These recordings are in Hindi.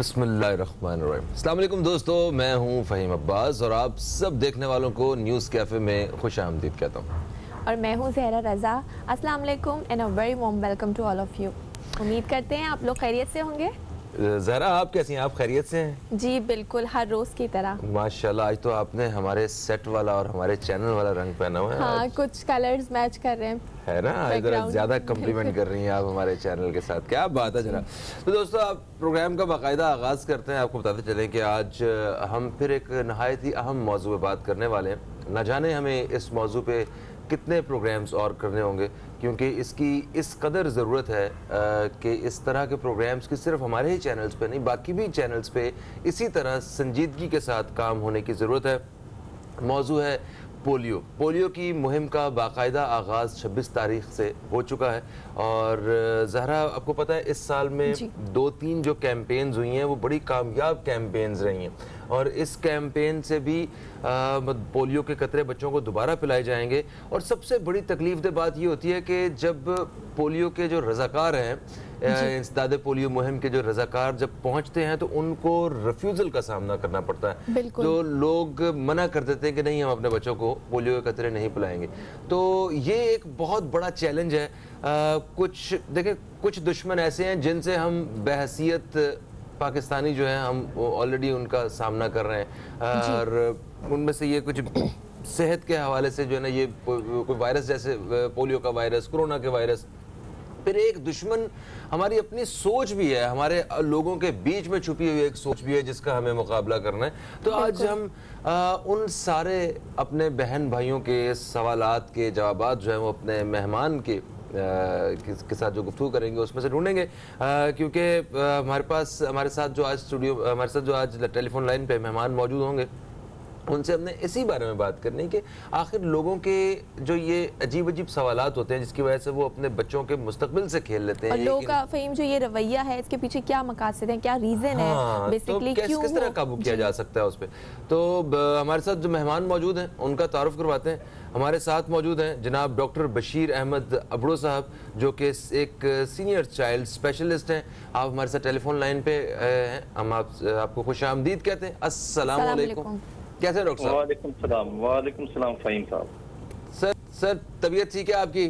बिस्मिल्लाहिर्रहमानिर्रहीम। अस्सलाम वालेकुम दोस्तों, मैं हूं फ़हीम अब्बास और आप सब देखने वालों को न्यूज़ कैफ़े में खुश आमदीद कहता हूं। और मैं हूँ ज़हरा रज़ा। अस्सलाम वालेकुम and a very warm welcome to all of you. उम्मीद करते हैं आप लोग खैरियत से होंगे। ज़हरा, आप कैसी हैं? आप खैरियत से हैं? जी बिल्कुल, हर रोज़ की तरह। माशाल्लाह, आज तो आपने हमारे सेट वाला और हमारे चैनल वाला रंग पहना हुआ है। हाँ, कुछ कलर्स मैच कर रहे हैं, है ना, इधर ज़्यादा कम्प्लीमेंट कर रही हैं आप हमारे चैनल के साथ। क्या बात है जनाब। तो दोस्तों, आप प्रोग्राम का बाकायदा आगाज़ करते हैं। आपको बताते चलें कि आज हम फिर एक नहायत ही अहम मौजू पे बात करने वाले हैं। न जाने हमें इस मौजू पे कितने प्रोग्राम्स और करने होंगे, क्योंकि इसकी इस कदर ज़रूरत है कि इस तरह के प्रोग्राम्स की सिर्फ हमारे ही चैनल्स पे नहीं, बाकी भी चैनल्स पे इसी तरह संजीदगी के साथ काम होने की ज़रूरत है। मौजू है पोलियो की मुहिम का बाकायदा आगाज़ 26 तारीख से हो चुका है। और ज़हरा, आपको पता है इस साल में 2-3 जो कैंपेन्स हुई हैं वो बड़ी कामयाब कैंपेन्स रही हैं। और इस कैंपेन से भी पोलियो के कतरे बच्चों को दोबारा पिलाए जाएंगे। और सबसे बड़ी तकलीफ दे बात ये होती है कि जब पोलियो के जो रज़ाकार हैं, इंसदाद पोलियो मुहिम के जो रज़ाकार जब पहुंचते हैं तो उनको रिफ्यूज़ल का सामना करना पड़ता है। जो लोग मना कर देते हैं कि नहीं, हम अपने बच्चों को पोलियो के कतरे नहीं पिलाएंगे। तो ये एक बहुत बड़ा चैलेंज है। कुछ दुश्मन ऐसे हैं जिनसे हम बहसीयत पाकिस्तानी जो है हम ऑलरेडी उनका सामना कर रहे हैं। और उनमें से ये कुछ सेहत के हवाले से जो है ना, ये कोई वायरस जैसे पोलियो का वायरस, कोरोना के वायरस। फिर एक दुश्मन हमारी अपनी सोच भी है, हमारे लोगों के बीच में छुपी हुई एक सोच भी है जिसका हमें मुकाबला करना है। तो आज हम उन सारे अपने बहन भाइयों के सवालात के जवाबात जो है वो अपने मेहमान के साथ जो गुफ्तगू करेंगे उसमें से ढूंढेंगे। क्योंकि हमारे साथ जो आज टेलीफोन लाइन पे मेहमान मौजूद होंगे, उनसे हमने इसी बारे में बात करनी कि आखिर लोगों के जो ये अजीब अजीब सवालात होते हैं जिसकी वजह से वो अपने बच्चों के मुस्तकबिल से खेल लेते हैं। और लोगों का फ़हीम जो ये रवैया है, इसके पीछे क्या मकासद हैं, क्या रीज़न है बेसिकली, तो किस तरह काबू किया जा सकता है उस पर। तो हमारे साथ जो मेहमान मौजूद हैं उनका तारुफ करवाते हैं। हमारे साथ मौजूद हैं जनाब डॉक्टर बशीर अहमद अबड़ो साहब, जो कि एक सीनियर चाइल्ड स्पेशलिस्ट हैं। आप हमारे साथ टेलीफोन लाइन पे हैं, हम आपको खुश आमदीद कहते हैं। अस्सलाम वालेकुम। कैसे डॉक्टर साहब? वालेकुम सलाम फ़हीम साहब। सर तबीयत ठीक है आपकी?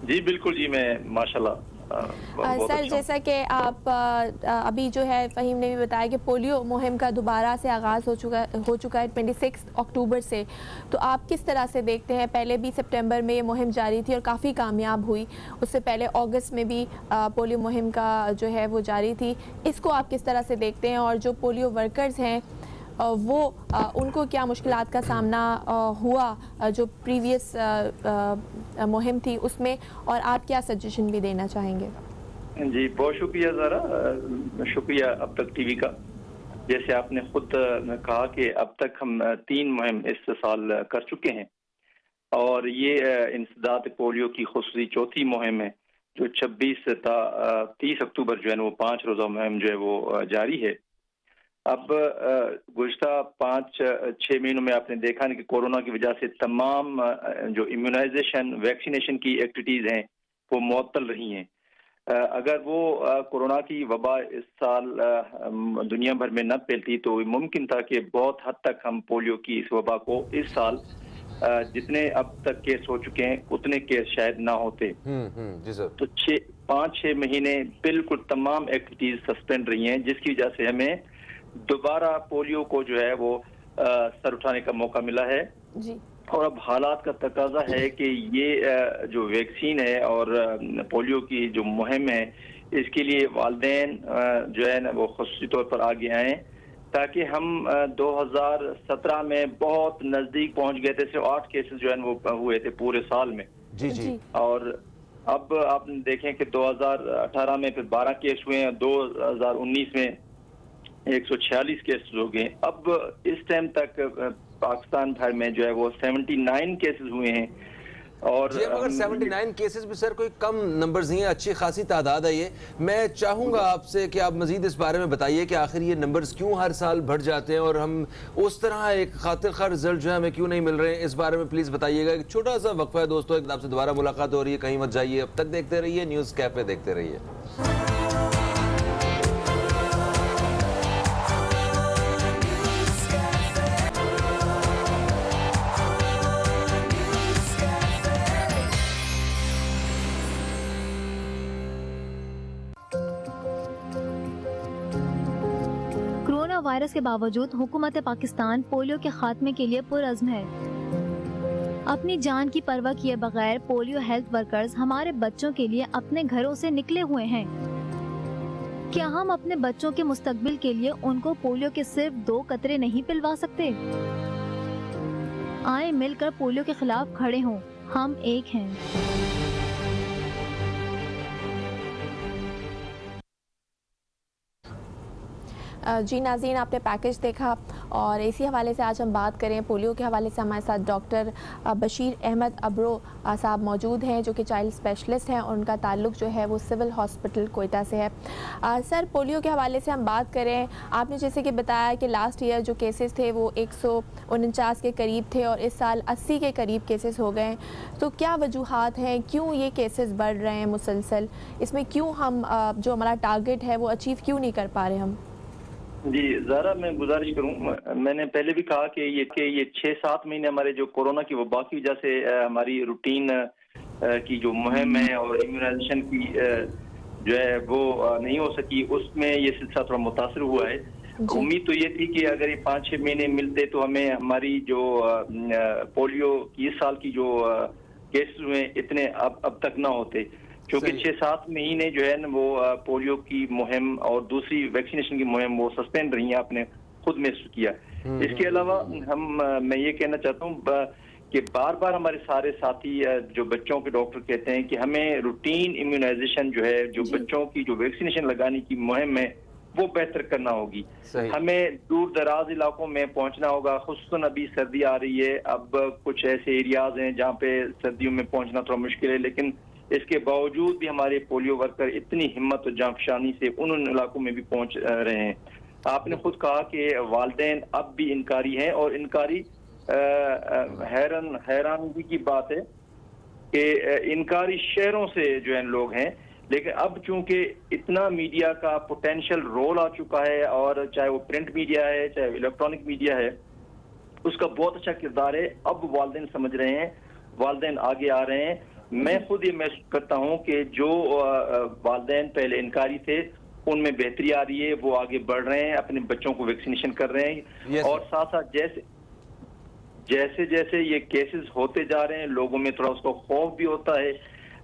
जी बिल्कुल जी, मैं माशाल्लाह सर जैसा कि आप अभी जो है फ़हीम ने भी बताया कि पोलियो मुहिम का दोबारा से आगाज़ हो चुका है 26 अक्टूबर से। तो आप किस तरह से देखते हैं? पहले भी सितंबर में ये मुहिम जारी थी और काफ़ी कामयाब हुई। उससे पहले अगस्त में भी पोलियो मुहिम का जो है वो जारी थी। इसको आप किस तरह से देखते हैं? और जो पोलियो वर्कर्स हैं वो उनको क्या मुश्किलात का सामना हुआ जो प्रीवियस मुहिम थी उसमें, और आप क्या सजेशन भी देना चाहेंगे? जी बहुत शुक्रिया ज़रा, शुक्रिया अब तक टीवी का। जैसे आपने खुद कहा कि अब तक हम 3 मुहिम इस साल कर चुके हैं और ये इंसदाद पोलियो की खुसूसी चौथी मुहिम है जो 26 से 30 अक्टूबर जो है वो 5 रोज़ा मुहिम जो है वो जारी है। अब गुज़श्ता 5-6 महीनों में आपने देखा कि कोरोना की वजह से तमाम जो इम्यूनाइजेशन वैक्सीनेशन की एक्टिविटीज़ हैं वो मुअत्तल रही हैं। अगर वो कोरोना की वबा इस साल दुनिया भर में न फैलती तो मुमकिन था कि बहुत हद तक हम पोलियो की इस वबा को इस साल जितने अब तक केस हो चुके हैं उतने केस शायद ना होते। जी सर। तो 5-6 महीने बिल्कुल तमाम एक्टिविटीज़ सस्पेंड रही हैं, जिसकी वजह से हमें दोबारा पोलियो को जो है वो सर उठाने का मौका मिला है जी। और अब हालात का तकाजा है कि ये जो वैक्सीन है और पोलियो की जो मुहिम है इसके लिए वालिदैन जो है ना वो खुसूसी तौर पर आगे आए, ताकि हम 2017 में बहुत नज़दीक पहुंच गए थे। 8 केसेस जो है वो हुए थे पूरे साल में। जी जी। और अब आप देखें कि 2018 में फिर 12 केस हुए हैं, 2019 में 146 केसेस हो गए। अब इस टाइम तक पाकिस्तान भर में जो है वो 79 केसेस हुए हैं। और जी, मगर 79 केसेस भी सर कोई कम नंबर्स नहीं है, अच्छी खासी तादाद है ये। मैं चाहूँगा आपसे कि आप मजीद इस बारे में बताइए कि आखिर ये नंबर्स क्यों हर साल बढ़ जाते हैं और हम उस तरह एक खातिर खा रिजल्ट जो है हमें क्यों नहीं मिल रहे हैं। इस बारे में प्लीज़ बताइएगा। एक छोटा सा वक्फा है दोस्तों, एक आपसे दोबारा मुलाकात हो रही है, कहीं मत जाइए। अब तक देखते रहिए न्यूज़ कैफ़े, देखते रहिए। वायरस के बावजूद हुकूमत पाकिस्तान पोलियो के खात्मे के लिए पुरअज़्म है। अपनी जान की परवाह किए बगैर पोलियो हेल्थ वर्कर्स हमारे बच्चों के लिए अपने घरों से निकले हुए हैं। क्या हम अपने बच्चों के मुस्तकबिल के लिए उनको पोलियो के सिर्फ 2 कतरे नहीं पिलवा सकते? आए मिलकर पोलियो के खिलाफ खड़े हों, हम एक हैं। जी नाज़रीन, आपने पैकेज देखा और इसी हवाले से आज हम बात करें पोलियो के हवाले से। हमारे साथ डॉक्टर बशीर अहमद अब्रो साहब मौजूद हैं जो कि चाइल्ड स्पेशलिस्ट हैं और उनका ताल्लुक जो है वो सिविल हॉस्पिटल कोयटा से है। सर, पोलियो के हवाले से हम बात करें, आपने जैसे कि बताया कि लास्ट ईयर जो केसेस थे वो 149 के करीब थे और इस साल 80 के करीब केसेस हो गए। तो क्या वजूहात हैं, क्यों ये केसेस बढ़ रहे हैं मुसलसल? इसमें क्यों हम जो हमारा टारगेट है वो अचीव क्यों नहीं कर पा रहे हम? जी ज़रा मैं गुजारिश करूं, मैंने पहले भी कहा कि ये 6-7 महीने हमारे जो कोरोना की वबा की वजह से हमारी रूटीन की जो मुहिम है और इम्यूनाइजेशन की जो है वो नहीं हो सकी, उसमें ये सिलसिला थोड़ा मुतासर हुआ है। उम्मीद तो ये थी कि अगर ये 5-6 महीने मिलते तो हमें हमारी जो पोलियो की इस साल की जो केस हुए इतने अब तक ना होते, क्योंकि 6-7 महीने जो है ना वो पोलियो की मुहिम और दूसरी वैक्सीनेशन की मुहिम वो सस्पेंड रही है, आपने खुद महसूस किया। इसके अलावा मैं ये कहना चाहता हूँ कि बार बार हमारे सारे साथी जो बच्चों के डॉक्टर कहते हैं कि हमें रूटीन इम्यूनाइजेशन जो है, जो बच्चों की जो वैक्सीनेशन लगाने की मुहिम है वो बेहतर करना होगी। हमें दूर दराज इलाकों में पहुंचना होगा, खुसूसन अभी सर्दी आ रही है, अब कुछ ऐसे एरियाज हैं जहाँ पे सर्दियों में पहुंचना थोड़ा मुश्किल है, लेकिन इसके बावजूद भी हमारे पोलियो वर्कर इतनी हिम्मत और जांफशानी से उन इलाकों में भी पहुंच रहे हैं। आपने खुद कहा कि वालिदैन अब भी इनकारी हैं और इनकारी हैरानगी की बात है कि इनकारी शहरों से जो है लोग हैं, लेकिन अब चूंकि इतना मीडिया का पोटेंशियल रोल आ चुका है और चाहे वो प्रिंट मीडिया है चाहे इलेक्ट्रॉनिक मीडिया है, उसका बहुत अच्छा किरदार है। अब वालिदैन समझ रहे हैं, वालिदैन आगे आ रहे हैं। मैं खुद ये महसूस करता हूँ कि जो वालिदैन पहले इनकारी थे उनमें बेहतरी आ रही है, वो आगे बढ़ रहे हैं, अपने बच्चों को वैक्सीनेशन कर रहे हैं और साथ साथ जैसे जैसे ये केसेस होते जा रहे हैं लोगों में थोड़ा उसका खौफ भी होता है।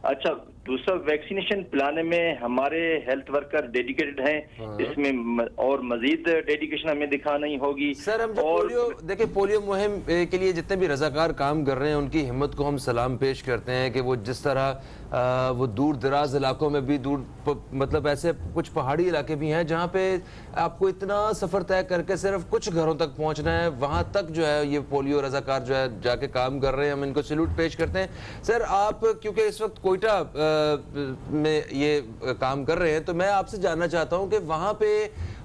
अच्छा, दूसरा वैक्सीनेशन पिलाने में हमारे हेल्थ वर्कर डेडिकेटेड हैं, इसमें और मजीद डेडिकेशन हमें दिखानी होगी। सर, हम जो पोलियो मुहिम के लिए जितने भी रजाकार काम कर रहे हैं उनकी हिम्मत को हम सलाम पेश करते हैं कि वो जिस तरह वो दूर दराज इलाकों में भी मतलब ऐसे कुछ पहाड़ी इलाके भी हैं जहाँ पे आपको इतना सफ़र तय करके सिर्फ कुछ घरों तक पहुँचना है, वहाँ तक जो है ये पोलियो रजाकार जो है जाके काम कर रहे हैं, हम इनको सैल्यूट पेश करते हैं। सर, आप क्योंकि इस वक्त कोयटा में ये काम कर रहे हैं तो मैं आपसे जानना चाहता हूँ कि वहाँ पे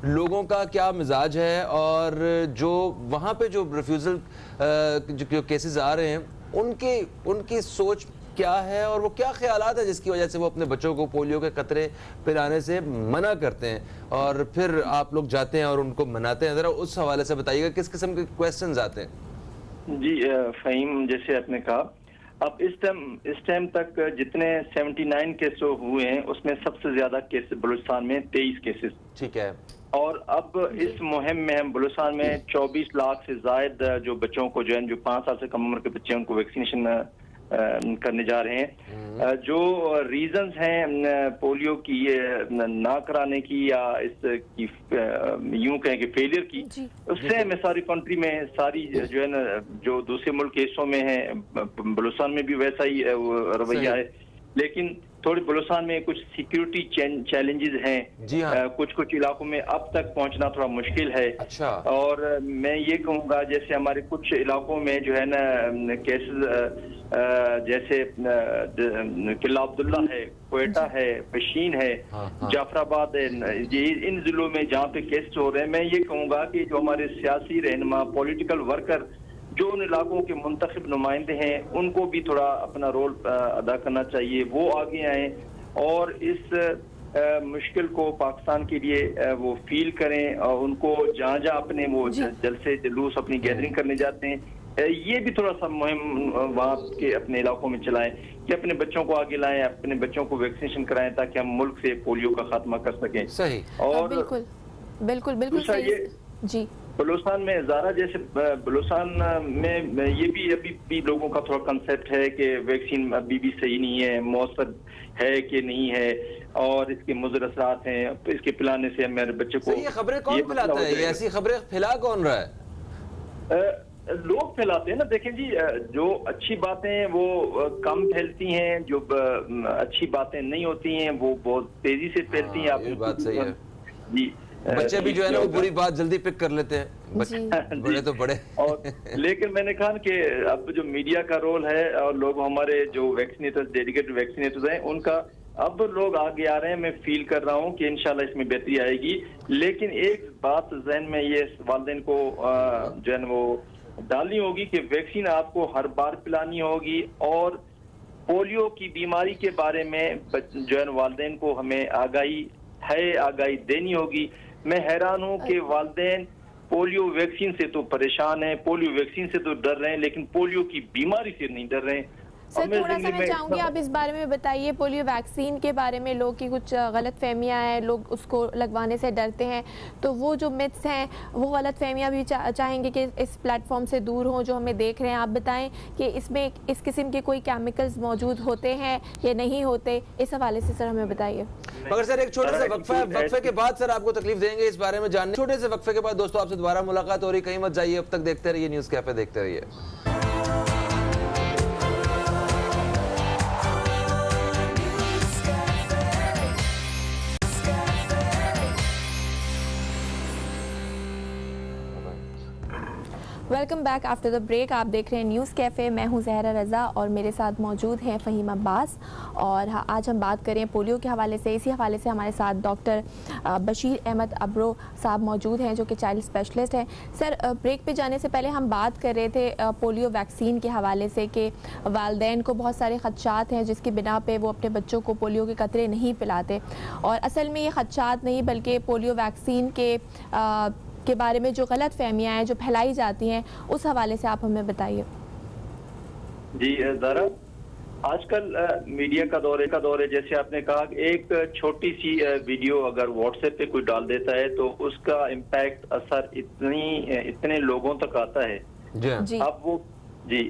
लोगों का क्या मिजाज है और जो वहाँ पे जो रिफ्यूज़ल जो केसेस आ रहे हैं उनकी सोच क्या है और वो क्या ख्यालात है जिसकी वजह से वो अपने बच्चों को पोलियो के कतरे पिलाने से मना करते हैं और फिर आप लोग जाते हैं और उनको मनाते हैं। ज़रा उस हवाले से बताइएगा किस किस्म के क्वेश्चंस आते हैं। जी फ़हीम, जैसे आपने कहा, अब इस टाइम तक जितने 79 केस हुए हैं उसमें सबसे ज्यादा केस बलूचिस्तान में 23 केसेस। ठीक है। और अब इस मुहिम में हम बलूचिस्तान में 24 लाख से जायद जो बच्चों को जो है, जो 5 साल से कम उम्र के बच्चे हैं उनको वैक्सीनेशन करने जा रहे हैं। जो रीजंस हैं पोलियो की ना कराने की या इसकी यूं कहें कि फेलियर की, उससे हमें सारी कंट्री में सारी जो है ना जो दूसरे मुल्क के हिस्सों में है, बलूचिस्तान में भी वैसा ही रवैया है, लेकिन थोड़ी बलूचिस्तान में कुछ सिक्योरिटी चैलेंजेस हैं। जी हाँ। कुछ इलाकों में अब तक पहुंचना थोड़ा मुश्किल है। अच्छा। और मैं ये कहूँगा जैसे हमारे कुछ इलाकों में जो है ना केसेस जैसे किला अब्दुल्ला है, कोयटा है, पशीन है, जाफराबाद है, ये इन जिलों में जहाँ पे केसेस हो रहे हैं, मैं ये कहूँगा कि जो हमारे सियासी रहनुमा पॉलिटिकल वर्कर जो उन इलाकों के मुंतखब नुमाइंदे हैं उनको भी थोड़ा अपना रोल अदा करना चाहिए, वो आगे आए और इस मुश्किल को पाकिस्तान के लिए वो फील करें और उनको जहाँ जहाँ अपने वो जलसे जुलूस अपनी गैदरिंग करने जाते हैं ये भी थोड़ा सा मुहिम वहाँ के अपने इलाकों में चलाएं कि अपने बच्चों को आगे लाएं, अपने बच्चों को वैक्सीनेशन कराएं ताकि हम मुल्क से पोलियो का खात्मा कर सकें। सही। और बिल्कुल बिल्कुल बिल्कुल सही। जी बलूचिस्तान में ज़ारा जैसे बलूचिस्तान में ये भी अभी भी लोगों का थोड़ा कंसेप्ट है कि वैक्सीन अभी भी सही नहीं है, मौसर है कि नहीं है और इसके मुज़र असरात हैं, तो इसके पिलाने से मेरे बच्चे को ये खबरें कौन फैलाता है? ये ऐसी खबरें फैला कौन रहा है? लोग फैलाते हैं ना। देखें जी, जो अच्छी बातें वो कम फैलती हैं, जो अच्छी बातें नहीं होती हैं वो बहुत तेजी से फैलती हैं। ये बात सही है जी। बच्चे भी जो है ना वो बुरी बात जल्दी पिक कर लेते हैं, बड़े तो बड़े। और लेकिन मैंने कहा कि अब जो मीडिया का रोल है और लोग हमारे जो वैक्सीनेटर्स, डेडिकेटेड वैक्सीनेटर्स हैं, उनका अब लोग आगे आ रहे हैं। मैं फील कर रहा हूं कि इंशाल्लाह इसमें बेहतरी आएगी। लेकिन एक बात जहन में ये वालिदैन को जो है वो डालनी होगी कि वैक्सीन आपको हर बार पिलानी होगी और पोलियो की बीमारी के बारे में जो है वालिदैन को हमें आगाही देनी होगी। मैं हैरान हूं कि वालिदैन पोलियो वैक्सीन से तो परेशान हैं, पोलियो वैक्सीन से तो डर रहे हैं, लेकिन पोलियो की बीमारी से नहीं डर रहे हैं। सर थोड़ा सा मैं चाहूंगी आप इस बारे में बताइए, पोलियो वैक्सीन के बारे में लोग की कुछ गलत फहमियाँ हैं, लोग उसको लगवाने से डरते हैं, तो वो जो मिथ्स हैं वो गलत फहमियाँ भी चाहेंगे कि इस प्लेटफॉर्म से दूर हों जो हमें देख रहे हैं। आप बताएं कि इसमें इस किस्म के कोई केमिकल्स मौजूद होते हैं या नहीं होते, इस हवाले से सर हमें बताइए। मगर सर एक छोटे से वक्फे के बाद सर आपको तकलीफ देंगे इस बारे में जानने। छोटे से वक्फे के बाद दोस्तों आपसे दोबारा मुलाकात हो रही, कहीं मत जाइए, अब तक देखते रहिए न्यूज़ कैफे, देखते रहिए। Welcome back after the break. आप देख रहे हैं न्यूज़ कैफ़े, मैं हूं ज़हरा रज़ा और मेरे साथ मौजूद हैं फ़हीम अब्बास। और आज हम बात करें पोलियो के हवाले से। इसी हवाले से हमारे साथ डॉक्टर बशीर अहमद अब्रो साहब मौजूद हैं जो कि चाइल्ड स्पेशलिस्ट हैं। सर ब्रेक पे जाने से पहले हम बात कर रहे थे पोलियो वैक्सीन के हवाले से कि वालिदैन को बहुत सारे ख़दशात हैं जिसकी बिना पे वो अपने बच्चों को पोलियो के कतरे नहीं पिलाते, और असल में ये ख़दशात नहीं बल्कि पोलियो वैक्सीन के बारे में जो गलत फहमियाँ हैं जो फैलाई जाती हैं, उस हवाले से आप हमें बताइए। जी ज़रा, आजकल मीडिया का दौर है। जैसे आपने कहा, एक छोटी सी वीडियो अगर व्हाट्सएप पे कोई डाल देता है तो उसका इम्पैक्ट, असर इतने लोगों तक आता है। जी। अब वो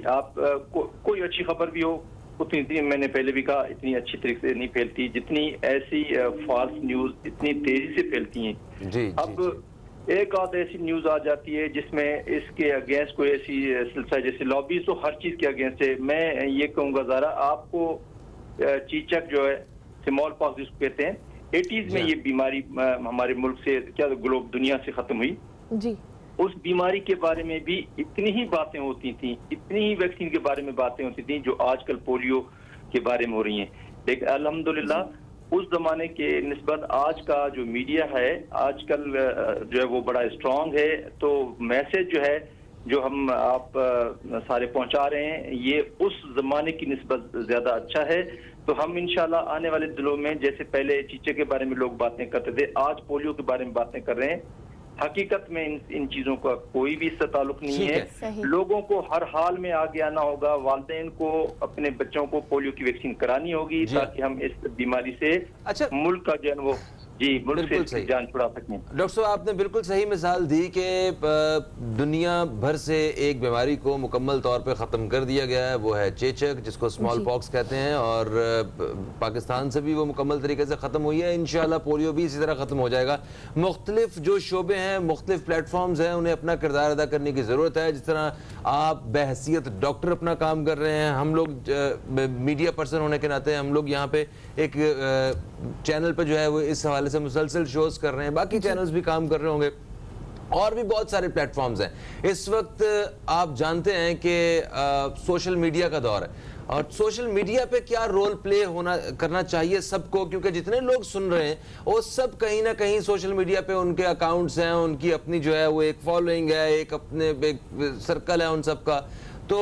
आप कोई अच्छी खबर भी हो, उतनी मैंने पहले भी कहा, इतनी अच्छी तरीके से नहीं फैलती जितनी ऐसी फॉल्स न्यूज इतनी तेजी से फैलती हैं। अब एक आध ऐसी न्यूज आ जाती है जिसमें इसके अगेंस्ट कोई ऐसी सिलसिला, जैसे लॉबीज तो हर चीज के अगेंस्ट है। मैं ये कहूंगा ज़रा, आपको चीचक जो है, स्मॉल पॉक्स जिसको कहते हैं, 80s में ये बीमारी हमारे मुल्क से, क्या ग्लोब दुनिया से खत्म हुई जी। उस बीमारी के बारे में भी इतनी ही बातें होती थी, इतनी ही वैक्सीन के बारे में बातें होती थी जो आजकल पोलियो के बारे में हो रही हैं। लेकिन अल्हम्दुलिल्लाह उस जमाने के निस्बत आज का जो मीडिया है आजकल जो है वो बड़ा स्ट्रांग है। तो मैसेज जो है जो हम आप सारे पहुंचा रहे हैं, ये उस जमाने की निस्बत ज्यादा अच्छा है। तो हम इंशाल्लाह आने वाले दिनों में, जैसे पहले चीचे के बारे में लोग बातें करते थे, आज पोलियो के बारे में बातें कर रहे हैं। हकीकत में इन चीजों का कोई भी इससे ताल्लुक नहीं है। लोगों को हर हाल में आगे आना होगा, वालिदैन को अपने बच्चों को पोलियो की वैक्सीन करानी होगी ताकि हम इस बीमारी से मुल्क का जो है वो मुल्क से जान छुड़ा सकें। डॉक्टर साहब, आपने बिल्कुल सही मिसाल दी कि दुनिया भर से एक बीमारी को मुकम्मल तौर पे ख़त्म कर दिया गया है, वो है चेचक, जिसको स्मॉल पॉक्स कहते हैं, और पाकिस्तान से भी वो मुकम्मल तरीके से ख़त्म हुई है। इंशाल्लाह पोलियो भी इसी तरह ख़त्म हो जाएगा। मुख्तलिफ जो शोबे हैं, मुख्तलिफ प्लेटफॉर्म्स हैं, उन्हें अपना किरदार अदा करने की ज़रूरत है। जिस तरह आप बहैसियत डॉक्टर अपना काम कर रहे हैं, हम लोग मीडिया पर्सन होने के नाते हम लोग यहाँ पे एक चैनल पर जो है वो इस हवाले से मुसलसल शोज कर रहे हैं, बाकी चैनल्स भी काम कर रहे होंगे और भी बहुत सारे प्लेटफॉर्म्स हैं। इस वक्त आप जानते हैं कि सोशल मीडिया का दौर है, और सोशल मीडिया पे क्या रोल प्ले करना चाहिए सबको, क्योंकि जितने लोग सुन रहे हैं वो सब कहीं ना कहीं सोशल मीडिया पे उनके अकाउंट्स हैं, उनकी अपनी जो है वो एक फॉलोइंग है, एक अपने एक सर्कल है उन सबका। तो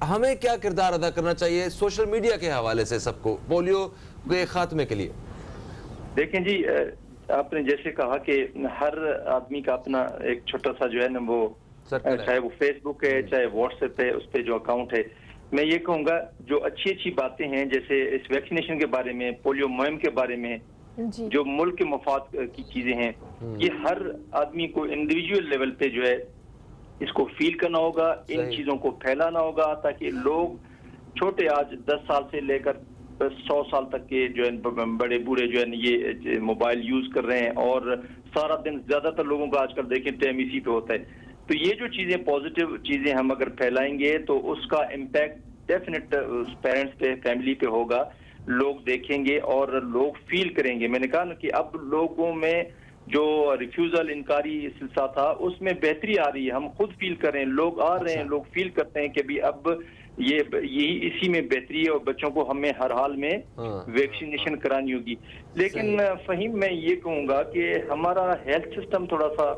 हमें क्या किरदार अदा करना चाहिए सोशल मीडिया के हवाले से सबको पोलियो के खात्मे के लिए? देखें जी, आपने जैसे कहा कि हर आदमी का अपना एक छोटा सा जो है ना वो, चाहे वो फेसबुक है चाहे व्हाट्सएप है, उस पर जो अकाउंट है, मैं ये कहूँगा जो अच्छी अच्छी बातें हैं, जैसे इस वैक्सीनेशन के बारे में, पोलियो मुहिम के बारे में, जी। जो मुल्क के मफाद की चीजें हैं, ये हर आदमी को इंडिविजुअल लेवल पे जो है इसको फील करना होगा, इन सही। चीजों को फैलाना होगा, ताकि लोग छोटे आज 10 साल से लेकर 100 साल तक के जो है बड़े बूढ़े जो है ये मोबाइल यूज कर रहे हैं, और सारा दिन ज्यादातर लोगों का आजकल देखें टाइम इसी पे होता है। तो ये जो चीजें पॉजिटिव चीजें हम अगर फैलाएंगे तो उसका इम्पैक्ट डेफिनेट पेरेंट्स पे, फैमिली पे होगा, लोग देखेंगे और लोग फील करेंगे। मैंने कहा ना कि अब लोगों में जो रिफ्यूजल इनकारी सिलसिला था उसमें बेहतरी आ रही है, हम खुद फील कर रहे हैं, लोग आ रहे हैं, लोग फील करते हैं कि भी अब यही इसी में बेहतरी है और बच्चों को हमें हर हाल में वैक्सीनेशन करानी होगी। लेकिन फहीम मैं ये कहूँगा कि हमारा हेल्थ सिस्टम थोड़ा सा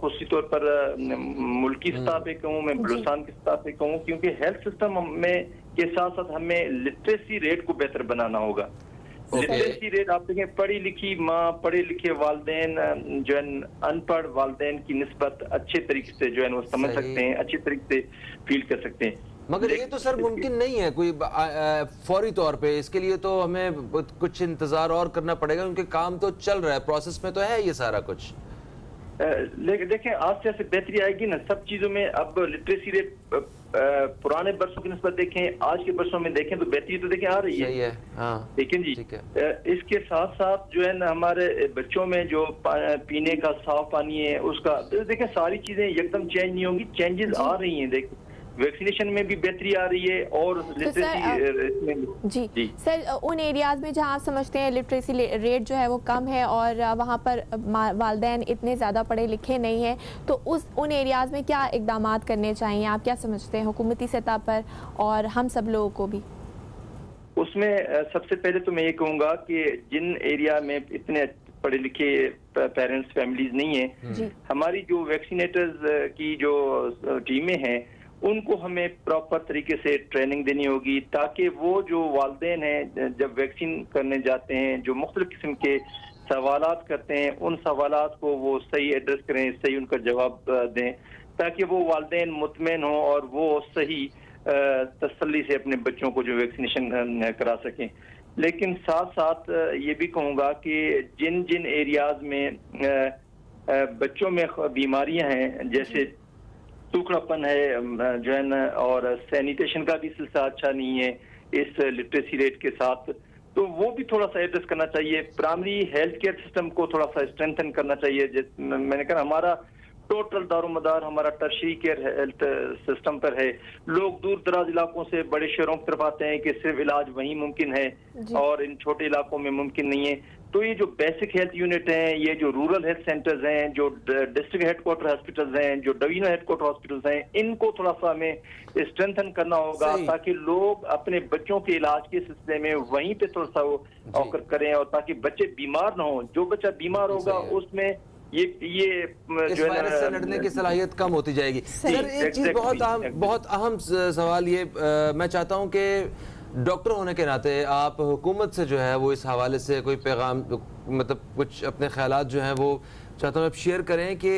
खुशी तौर पर मुल्की सतह पे कहूँ, मैं बलूचिस्तान की सतह पे कहूँ, क्योंकि हेल्थ सिस्टम में के साथ साथ हमें लिटरेसी रेट को बेहतर बनाना होगा। लिटरेसी रेट आप देखें, पढ़ी लिखी माँ, पढ़े लिखे वालदेन जो है अनपढ़ वालदेन की निस्बत अच्छे तरीके से जो है वो समझ सकते हैं, अच्छे तरीके से फील कर सकते हैं। मगर ये तो सर मुमकिन नहीं है कोई फौरी तौर पे, इसके लिए तो हमें कुछ इंतजार और करना पड़ेगा, क्योंकि काम तो चल रहा है, प्रोसेस में तो है ये सारा कुछ। लेकिन देखें आस्ते आस्ते बेहतरी आएगी ना सब चीजों में। अब लिटरेसी रेट पुराने बरसों की निस्बत देखें, आज के बरसों में देखें तो बेहतरी तो देखें आ रही है। सही है, हाँ। लेकिन जी इसके साथ साथ जो है ना हमारे बच्चों में जो पीने का साफ पानी है उसका देखें, सारी चीजें एकदम चेंज नहीं होंगी, चेंजेस आ रही हैं। देखें वैक्सीनेशन में भी बेहतरी आ रही है और लिटरेसी जी सर, उन एरियाज में जहां आप समझते हैं लिटरेसी रेट जो है वो कम है और वहां पर वालिदैन इतने ज़्यादा पढ़े लिखे नहीं हैं, तो उन एरियाज में क्या इकदाम करने चाहिए, आप क्या समझते हैं हुकूमती सतह पर और हम सब लोगों को भी? उसमें सबसे पहले तो मैं ये कहूँगा कि जिन एरिया में इतने पढ़े लिखे पेरेंट्स फैमिलीज नहीं है, हमारी जो वैक्सीनेटर्स की जो टीमें हैं उनको हमें प्रॉपर तरीके से ट्रेनिंग देनी होगी, ताकि वो जो वालिदैन हैं जब वैक्सीन करने जाते हैं जो मुख्तलिफ किस्म के सवालात करते हैं, उन सवालात को वो सही एड्रेस करें, सही उनका जवाब दें, ताकि वो वालिदैन मुतमईन हों और वो सही तसल्ली से अपने बच्चों को जो वैक्सीनेशन करा सकें। लेकिन साथ साथ ये भी कहूँगा कि जिन जिन एरियाज में बच्चों में बीमारियां हैं, जैसे सूखापन है जो है ना, और सैनिटेशन का भी सिलसिला अच्छा नहीं है इस लिटरेसी रेट के साथ, तो वो भी थोड़ा सा एड्रेस करना चाहिए। प्राइमरी हेल्थ केयर सिस्टम को थोड़ा सा स्ट्रेंथन करना चाहिए। मैंने कहा हमारा टोटल दारोमदार हमारा टर्शरी केयर हेल्थ सिस्टम पर है। लोग दूर दराज इलाकों से बड़े शहरों की तरफ आते हैं कि सिर्फ इलाज वहीं मुमकिन है और इन छोटे इलाकों में मुमकिन नहीं है। तो ये जो बेसिक हेल्थ यूनिट हैं, ये जो रूरल हेल्थ सेंटर्स हैं, जो डिस्ट्रिक्ट हेडक्वार्टर हॉस्पिटल्स हैं, जो डिवीजनल हेडक्वार्टर हॉस्पिटल्स हैं, इनको थोड़ा सा हमें स्ट्रेंथन करना होगा, ताकि लोग अपने बच्चों के इलाज के सिलसिले में वहीं पे थोड़ा सा वो ऑकर करें, और ताकि बच्चे बीमार ना हो। जो बच्चा बीमार होगा उसमें ये जो है से लड़ने की सलाहियत कम होती जाएगी। सर एक चीज बहुत अहम सवाल ये मैं चाहता हूँ कि डॉक्टर होने के नाते आप हुकूमत से जो है वो इस हवाले से कोई पैगाम, मतलब कुछ अपने ख्यालात जो हैं वो चाहता हूँ आप शेयर करें कि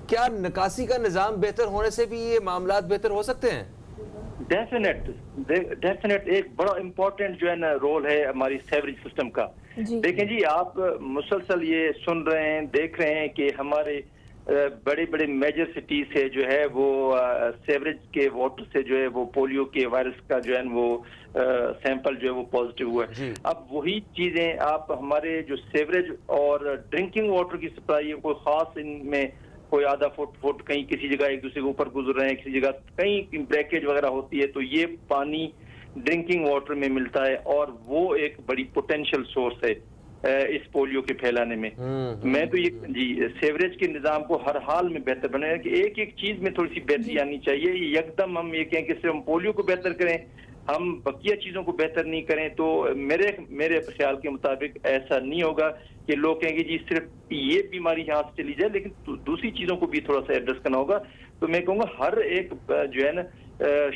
क्या निकासी का निज़ाम बेहतर होने से भी ये मामलात बेहतर हो सकते हैं? डेफिनेट एक बड़ा इम्पोर्टेंट जो है ना रोल है हमारी सेवरेज सिस्टम का। देखें जी, आप मुसलसल ये सुन रहे हैं, देख रहे हैं कि हमारे बड़े बड़े मेजर सिटीज से जो है वो सेवरेज के वाटर से जो है वो पोलियो के वायरस का जो है वो सैंपल जो है वो पॉजिटिव हुआ है। अब वही चीजें आप हमारे जो सेवरेज और ड्रिंकिंग वाटर की सप्लाई है, कोई खास इनमें कोई आधा फुट कहीं किसी जगह एक दूसरे के ऊपर गुजर रहे हैं, किसी जगह कहीं ब्रेकेज वगैरह होती है, तो ये पानी ड्रिंकिंग वाटर में मिलता है और वो एक बड़ी पोटेंशियल सोर्स है इस पोलियो के फैलाने में। मैं तो ये जी सेवरेज के निज़ाम को हर हाल में बेहतर बनाए कि एक एक चीज में थोड़ी सी बेहतरी आनी चाहिए। एकदम हम ये कहें कि सिर्फ हम पोलियो को बेहतर करें, हम बकिया चीजों को बेहतर नहीं करें, तो मेरे ख्याल के मुताबिक ऐसा नहीं होगा कि लोग कहेंगे जी सिर्फ ये बीमारी यहाँ से चली जाए, लेकिन दूसरी चीजों को भी थोड़ा सा एड्रेस करना होगा। तो मैं कहूँगा हर एक जो है ना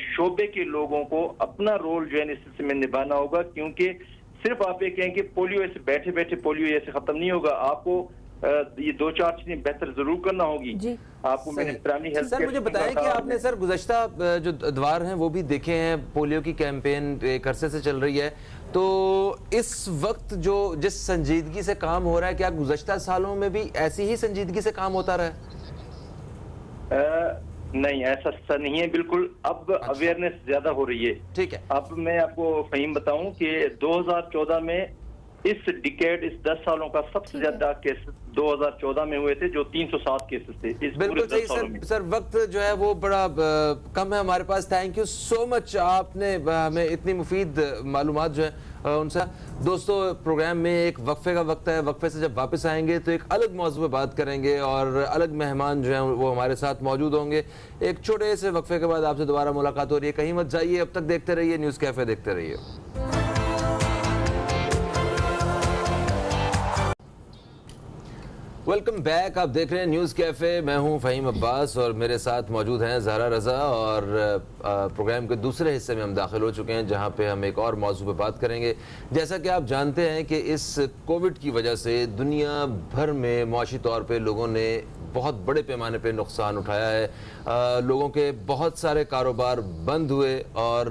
शोबे के लोगों को अपना रोल जो है इस सिलसिले में निभाना होगा, क्योंकि सिर्फ आप ये कहें कि पोलियो ऐसे बैठे बैठे पोलियो ऐसे खत्म नहीं होगा। आपको ये 2-4 चीजें बेहतर जरूर करना होगी। जी। आपको मैंने प्राइमरी हेल्थ सर मुझे बताएं कि आपने सर गुज़श्ता जो अदवार हैं वो भी देखे हैं, पोलियो की कैंपेन एक अरसे से चल रही है, तो इस वक्त जो जिस संजीदगी से काम हो रहा है, क्या गुज़श्ता सालों में भी ऐसी ही संजीदगी से काम होता रहा है? नहीं, ऐसा नहीं है बिल्कुल। अब अवेयरनेस ज्यादा हो रही है। ठीक है। अब मैं आपको फहीम बताऊं कि 2014 में इस डिकेड, इस 10 सालों का सबसे ज्यादा केस 2014 में हुए थे, जो 307 केसेस थे इस बिल्कुल पूरे 10 सालों सही में। सर, वक्त जो है वो बड़ा कम है हमारे पास। थैंक यू सो मच, आपने हमें इतनी मुफीद मालूमात जो है उनसे। दोस्तों, प्रोग्राम में एक वक्फे का वक्त है, वक्फे से जब वापस आएंगे तो एक अलग मौजू पे बात करेंगे और अलग मेहमान जो हैं वो हमारे साथ मौजूद होंगे। एक छोटे से वक्फे के बाद आपसे दोबारा मुलाकात हो रही है, कहीं मत जाइए, अब तक देखते रहिए न्यूज़ कैफे, देखते रहिए। वेलकम बैक, आप देख रहे हैं न्यूज़ कैफ़े। मैं हूं फ़हीम अब्बास और मेरे साथ मौजूद हैं ज़हरा रज़ा, और प्रोग्राम के दूसरे हिस्से में हम दाखिल हो चुके हैं जहां पे हम एक और मौजू पे बात करेंगे। जैसा कि आप जानते हैं कि इस कोविड की वजह से दुनिया भर में मुआशी तौर पे लोगों ने बहुत बड़े पैमाने पे नुकसान उठाया है। लोगों के बहुत सारे कारोबार बंद हुए और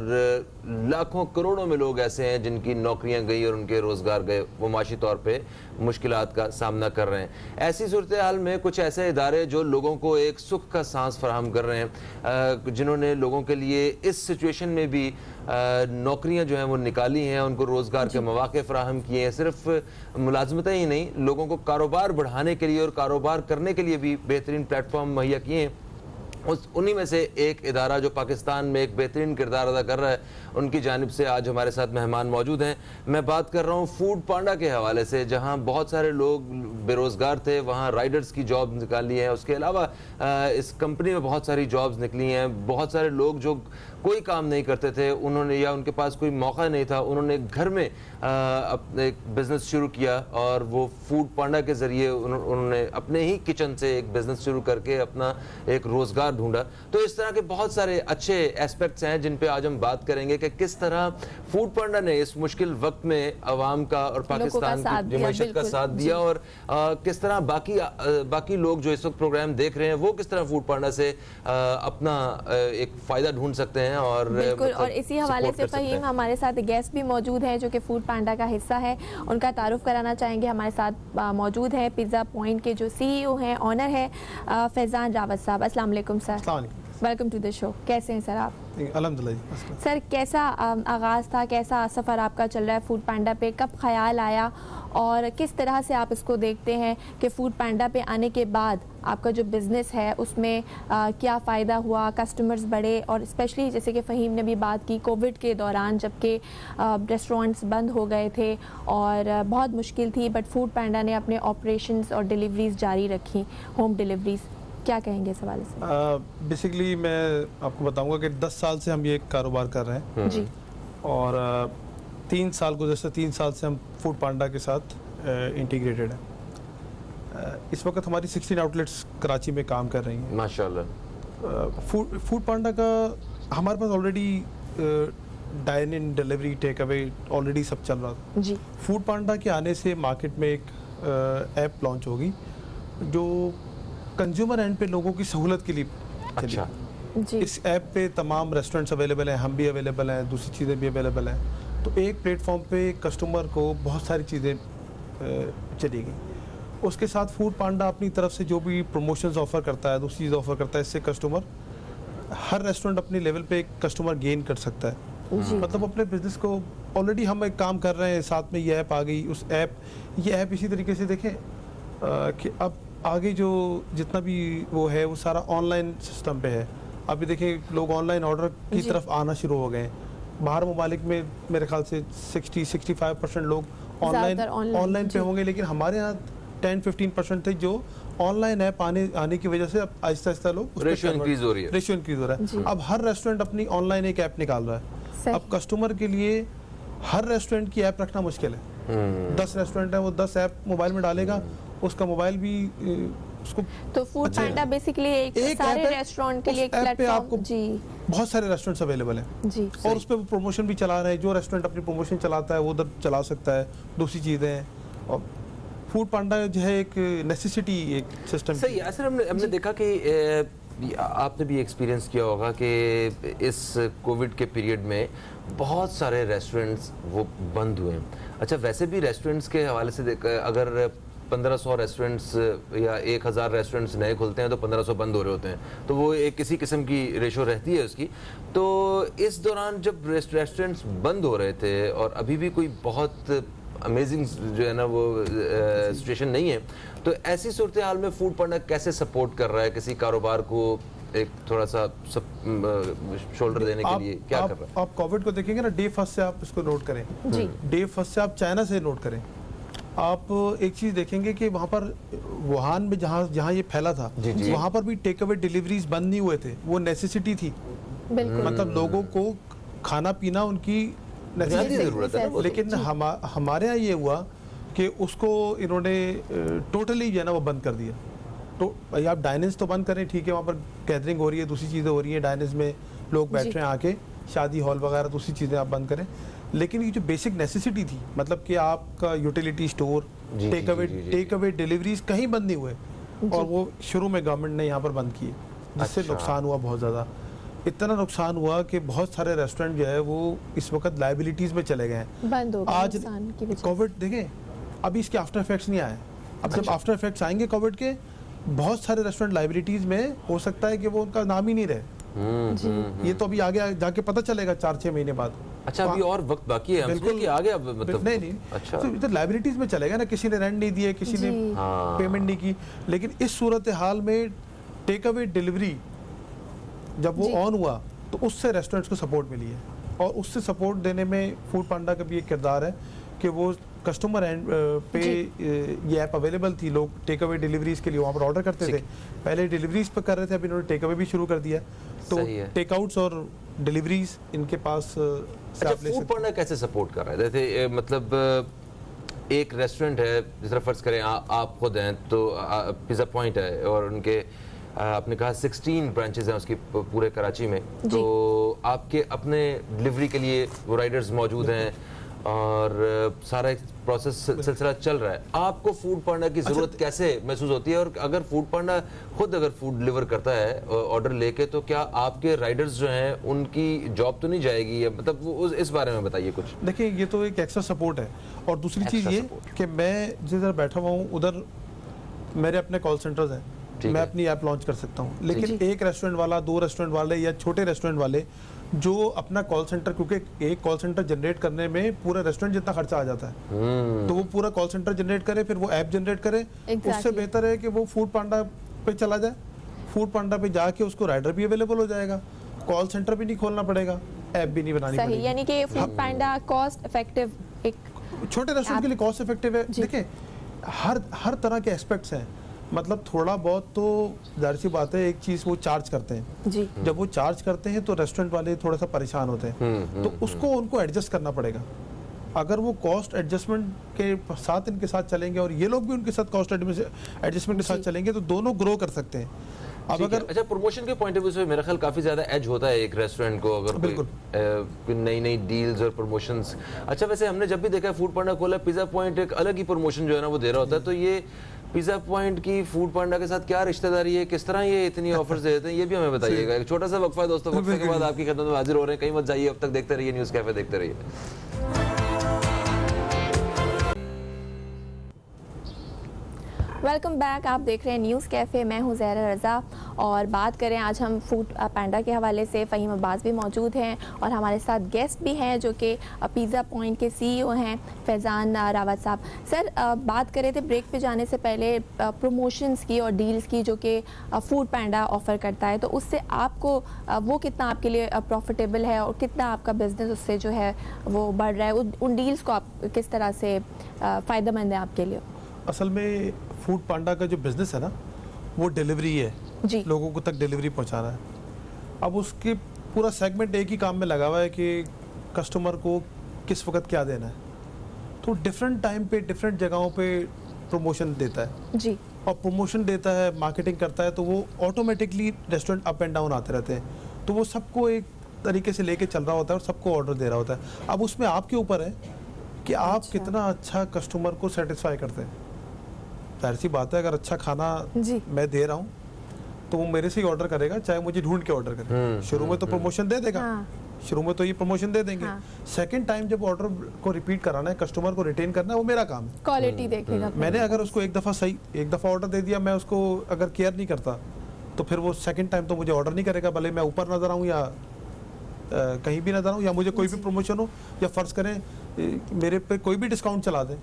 लाखों करोड़ों में लोग ऐसे हैं जिनकी नौकरियां गई और उनके रोज़गार गए, वो माशी तौर पे मुश्किलात का सामना कर रहे हैं। ऐसी सूरत हाल में कुछ ऐसे इदारे जो लोगों को एक सुख का सांस फराहम कर रहे हैं, जिन्होंने लोगों के लिए इस सिचुएशन में भी नौकरियां जो हैं वो निकाली हैं, उनको रोज़गार के मौके फराहम किए हैं। सिर्फ मुलाजमतें ही नहीं, लोगों को कारोबार बढ़ाने के लिए और कारोबार करने के लिए भी बेहतरीन प्लेटफॉर्म मुहैया किए हैं। उन्हीं में से एक इदारा जो पाकिस्तान में एक बेहतरीन किरदार अदा कर रहा है, उनकी जानिब से आज हमारे साथ मेहमान मौजूद हैं। मैं बात कर रहा हूँ फूड पांडा के हवाले से, जहाँ बहुत सारे लोग बेरोज़गार थे, वहाँ राइडर्स की जॉब निकाली हैं। उसके अलावा इस कंपनी में बहुत सारी जॉब्स निकली हैं। बहुत सारे लोग जो कोई काम नहीं करते थे, उन्होंने, या उनके पास कोई मौका नहीं था, उन्होंने घर में अपने एक बिज़नेस शुरू किया और वो फूड पांडा के ज़रिए उन्होंने अपने ही किचन से एक बिज़नेस शुरू करके अपना एक रोज़गार ढूंढा। तो इस तरह के बहुत सारे अच्छे एस्पेक्ट्स हैं जिन पे आज हम बात करेंगे कि किस तरह फूड पांडा ने इस मुश्किल वक्त में अवाम का और पाकिस्तान की मईशत का साथ दिया, और किस तरह बाकी लोग जो इस वक्त प्रोग्राम देख रहे हैं वो किस तरह फूड पांडा से अपना एक फ़ायदा ढूंढ सकते हैं। और बिल्कुल, और इसी हवाले से फ़हीम हमारे साथ गेस्ट भी मौजूद हैं जो कि फूड पांडा का हिस्सा है, उनका तारुफ कराना चाहेंगे। हमारे साथ मौजूद है पिज़्ज़ा पॉइंट के जो CEO हैं, ऑनर है फैज़ान रावत साहब। अस्सलाम वालेकुम sir, welcome to the show. कैसे हैं सर आप? अल्हम्दुलिल्लाह। सर, कैसा आगाज़ था, कैसा सफ़र आपका चल रहा है फूड पांडा पे? कब ख्याल आया और किस तरह से आप इसको देखते हैं कि फूड पांडा पे आने के बाद आपका जो बिज़नेस है उसमें क्या फ़ायदा हुआ, कस्टमर्स बढ़े? और स्पेशली जैसे कि फ़हीम ने भी बात की कोविड के दौरान, जबकि रेस्टोरेंट्स बंद हो गए थे और बहुत मुश्किल थी, बट फूड पांडा ने अपने ऑपरेशंस और डिलीवरीज़ जारी रखी, होम डिलीवरीज़। क्या कहेंगे इस हवाले से? बेसिकली मैं आपको बताऊंगा कि 10 साल से हम ये कारोबार कर रहे हैं जी, और 3 साल गुज़श्ता 3 साल से हम फूड पांडा के साथ इंटीग्रेटेड हैं। इस वक्त हमारी 16 आउटलेट्स कराची में काम कर रही हैं माशाल्लाह। फूड पांडा का हमारे पास already dine in, delivery, take away already सब चल रहा था जी। फूड पांडा के आने से मार्केट में एक ऐप लॉन्च होगी जो कंज्यूमर एंड पे लोगों की सहूलत के लिए अच्छा जी। इस ऐप पे तमाम रेस्टोरेंट्स अवेलेबल हैं, हम भी अवेलेबल हैं, दूसरी चीज़ें भी अवेलेबल हैं। तो एक प्लेटफॉर्म पे कस्टमर को बहुत सारी चीज़ें चलेगी। उसके साथ फूड पांडा अपनी तरफ से जो भी प्रमोशंस ऑफर करता है, दूसरी चीज़ ऑफर करता है, इससे कस्टमर, हर रेस्टोरेंट अपने लेवल पे एक कस्टमर गेन कर सकता है। मतलब अपने बिजनेस को ऑलरेडी हम एक काम कर रहे हैं, साथ में ये ऐप आ गई। ये ऐप इसी तरीके से देखें कि अब आगे जो जितना भी वो है वो सारा ऑनलाइन सिस्टम पे है। अभी देखें लोग ऑनलाइन ऑर्डर की तरफ आना शुरू हो गए हैं। बाहर ममालिक में मेरे ख्याल से 60-65% लोग ऑनलाइन पे होंगे, लेकिन हमारे यहाँ 10-15% थे जो ऑनलाइन ऐप आने की वजह से अब आहिस्ता आहिस्ता लोग रेशियो इंक्रीज हो रहा है। अब हर रेस्टोरेंट अपनी ऑनलाइन एक ऐप निकाल रहा है। अब कस्टमर के लिए हर रेस्टोरेंट की ऐप रखना मुश्किल है। 10 रेस्टोरेंट है, वो 10 ऐप मोबाइल में डालेगा, उसका मोबाइल भी उसको। तो फूड पांडा बेसिकली एक सारे रेस्टोरेंट के लिए एक प्लेटफॉर्म। जी, बहुत सारे रेस्टोरेंट्स अवेलेबल हैं जी, और उस पर प्रमोशन भी चला रहे हैं। जो रेस्टोरेंट अपनी प्रमोशन चलाता है वो उधर चला सकता है, दूसरी चीज़ें हैं। और फूड पांडा जो है एक नेसेसिटी, एक सिस्टम सही है। सर हमने देखा कि आपने भी एक्सपीरियंस किया होगा कि इस कोविड के पीरियड में बहुत सारे रेस्टोरेंट्स वो बंद हुए हैं। अच्छा, वैसे भी रेस्टोरेंट्स के हवाले से अगर 1500 रेस्टोरेंट्स या 1000 रेस्टोरेंट्स नए खुलते हैं तो 1500 बंद हो रहे होते हैं, तो वो एक किसी किस्म की रेशो रहती है उसकी। तो इस दौरान जब रेस्टोरेंट्स बंद हो रहे थे और अभी भी कोई बहुत अमेजिंग जो है ना वो सिचुएशन नहीं है, तो ऐसी सूरत हाल में फूड पांडा कैसे सपोर्ट कर रहा है किसी कारोबार को एक थोड़ा सा शोल्डर देने के लिए, क्या कर रहा है? आप कोविड को देखेंगे ना, डे फर्स्ट से आप इसको नोट करें जी, डे फर्स्ट से आप चाइना से नोट करें, आप एक चीज देखेंगे कि वहां पर वुहान में जहां ये फैला था, वहां पर भी टेक अवे डिलीवरीज बंद नहीं हुए थे, वो नेसेसिटी थी। बिल्कुल, मतलब लोगों को खाना पीना उनकी जरूरत है ना, लेकिन हमारे यहाँ ये हुआ कि उसको इन्होंने टोटली जो है ना वो बंद कर दिया। तो भाई आप डाइनिंग्स तो बंद करें, ठीक है, वहाँ पर गैदरिंग हो रही है, दूसरी चीज़ें हो रही हैं, डाइनिंग्स में लोग बैठ रहे हैं आके, शादी हॉल वगैरह दूसरी चीज़ें आप बंद करें, लेकिन ये जो बेसिक नेसेसिटी थी, मतलब कि आपका utility store, take away deliveries कहीं बंद नहीं हुए, और वो शुरू में गवर्नमेंट ने यहाँ पर बंद किए, जिससे नुकसान हुआ बहुत ज़्यादा। इतना नुकसान हुआ कि बहुत सारे रेस्टोरेंट जो है वो इस वक्त लाइबिलिटीज में चले गए हैं, बंद हो गए आज नुकसान की वजह से। कोविड देखें, अभी इसके आफ्टर इफेक्ट्स नहीं आए, अब जब आफ्टर इफेक्ट्स आएंगे कोविड के, बहुत सारे रेस्टोरेंट लाइबिलिटीज में हो सकता है कि वो उनका नाम ही नहीं रहे। ये तो अभी आगे जाके पता चलेगा 4-6 महीने बाद। अच्छा, अभी और वक्त बाकी है बिल्कुल कि आगे अब मतलब नहीं। अच्छा, तो इधर लाइबिलिटीज में चलेगा ना, किसी ने रेंट नहीं दिए, किसी ने पेमेंट नहीं की, लेकिन इस सूरत हाल में टेक अवे डिलीवरी जब वो ऑन हुआ तो उससे रेस्टोरेंट्स को सपोर्ट मिली है, और उससे सपोर्ट देने में फूड पांडा का भी एक किरदार है कि वो कस्टमर एंड पे ये ऐप अवेलेबल थी, लोग टेक अवे डिलीवरीज के लिए वहाँ पर ऑर्डर करते थे, पहले डिलीवरीज पे कर रहे थे, अभी इन्होंने टेक अवे भी शुरू कर दिया, तो टेक आउट्स और डिलीवरीज इनके पास अच्छा, फूड पांडा कैसे सपोर्ट कर रहा है? जैसे मतलब एक रेस्टोरेंट है, जिस तरह फर्ज करें आप खुद हैं, तो पिज़्ज़ा पॉइंट है और उनके आपने कहा 16 ब्रांचेस हैं उसकी पूरे कराची में, तो आपके अपने डिलीवरी के लिए वो राइडर्स मौजूद हैं और सारा एक प्रोसेस सिलसिला चल रहा है। आपको फूड पांडा की जरूरत कैसे महसूस होती है, और अगर फूड पांडा खुद अगर फूड डिलीवर करता है ऑर्डर लेके, तो क्या आपके राइडर्स जो हैं उनकी जॉब तो नहीं जाएगी, या मतलब वो इस बारे में बताइए कुछ। देखिए, ये तो एक एक्स्ट्रा सपोर्ट है, और दूसरी चीज़ ये कि मैं जिधर बैठा हुआ हूँ उधर मेरे अपने कॉल सेंटर्स हैं, मैं अपनी ऐप लॉन्च कर सकता हूँ, लेकिन एक रेस्टोरेंट वाला, 2 रेस्टोरेंट वाले या छोटे रेस्टोरेंट वाले जो अपना कॉल सेंटर, क्योंकि एक कॉल सेंटर जनरेट करने में पूरा रेस्टोरेंट जितना खर्चा आ जाता है, तो वो पूरा कॉल सेंटर जनरेट करे, फिर वो ऐप जनरेट करे, उससे बेहतर है कि वो फूड पांडा पे चला जाए, फूड पांडा पे जाके उसको राइडर भी अवेलेबल हो जाएगा, कॉल सेंटर भी नहीं खोलना पड़ेगा, ऐप भी नहीं बनानी पड़ेगी। यानी कि फूड पांडा कॉस्ट इफेक्टिव, एक छोटे रेस्टोरेंट के लिए कॉस्ट इफेक्टिव है। देखिए, हर तरह के एस्पेक्ट्स हैं, मतलब थोड़ा बहुत तो जाहिर सी बात है, एक चीज़ वो चार्ज करते हैं जी, जब वो चार्ज करते हैं तो रेस्टोरेंट वाले थोड़ा सा परेशान होते हैं, तो उसको उनको एडजस्ट करना पड़ेगा। अगर वो कॉस्ट एडजस्टमेंट के साथ इनके साथ चलेंगे और ये लोग भी उनके साथ कॉस्ट एडजस्टमेंट के साथ चलेंगे, तो दोनों ग्रो कर सकते हैं। अब अगर अच्छा, प्रमोशन के पॉइंट ऑफ व्यू से मेरा ख्याल काफी ज्यादा एज होता है एक रेस्टोरेंट को, अगर कोई नई डील्स और प्रमोशंस। अच्छा, वैसे हमने जब भी देखा फूड पांडा खोला, पिज़्ज़ा पॉइंट एक अलग ही प्रमोशन जो है ना वो दे रहा होता है, तो ये पिज़्ज़ा पॉइंट की फूड पांडा के साथ क्या रिश्तेदारी है, किस तरह ये इतनी ऑफर्स देते हैं, ये भी हमें बताइएगा। एक छोटा सा वक्फा है दोस्तों, वक्फे के बाद आपकी खिदमत में हाजिर हो रहे हैं, कहीं मत जाइए, अब तक देखते रहिए न्यूज़ कैफे, देखते रहिए। वेलकम बैक, आप देख रहे हैं न्यूज़ कैफ़े, मैं हूं ज़हरा रज़ा, और बात करें आज हम फूड पांडा के हवाले से। फ़हीम अब्बास भी मौजूद हैं और हमारे साथ गेस्ट भी हैं जो कि पिज़्ज़ा पॉइंट के CEO हैं फैज़ान रावत साहब। सर, बात कर रहे थे ब्रेक पे जाने से पहले प्रमोशंस की और डील्स की जो कि फूड पांडा ऑफ़र करता है, तो उससे आपको वो कितना आपके लिए प्रॉफिटेबल है और कितना आपका बिज़नेस उससे जो है वो बढ़ रहा है, उन डील्स को आप किस तरह से फ़ायदेमंद है आपके लिए? असल में फूड पांडा का जो बिजनेस है ना, वो डिलीवरी है जी, लोगों को तक डिलीवरी पहुंचाना है। अब उसके पूरा सेगमेंट एक ही काम में लगा हुआ है कि कस्टमर को किस वक्त क्या देना है, तो डिफरेंट टाइम पे डिफरेंट जगहों पे प्रमोशन देता है जी, और प्रमोशन देता है, मार्केटिंग करता है, तो वो automatically restaurant up and down आते रहते हैं, तो वो सबको एक तरीके से लेके चल रहा होता है और सबको ऑर्डर दे रहा होता है। अब उसमें आपके ऊपर है कि आप कितना अच्छा कस्टमर को सेटिस्फाई करते हैं। जाहिर सी बात है, अगर अच्छा खाना जी। मैं दे रहा हूँ तो वो मेरे से ही ऑर्डर करेगा, चाहे मुझे ढूंढ के ऑर्डर करे। शुरू में तो प्रमोशन दे देगा, हाँ। शुरू में तो ये प्रमोशन दे देंगे। हाँ। सेकंड टाइम जब ऑर्डर को रिपीट कराना है, कस्टमर को रिटेन करना है, वो मेरा काम है। क्वालिटी देखेगा। मैंने अगर उसको एक दफ़ा ऑर्डर दे दिया, मैं उसको अगर केयर नहीं करता तो फिर वो सेकंड टाइम तो मुझे ऑर्डर नहीं करेगा, भले मैं ऊपर नजर आऊँ या कहीं भी नजर आऊँ, या मुझे कोई भी प्रमोशन हो, या फर्ज करें मेरे पे कोई भी डिस्काउंट चला दे,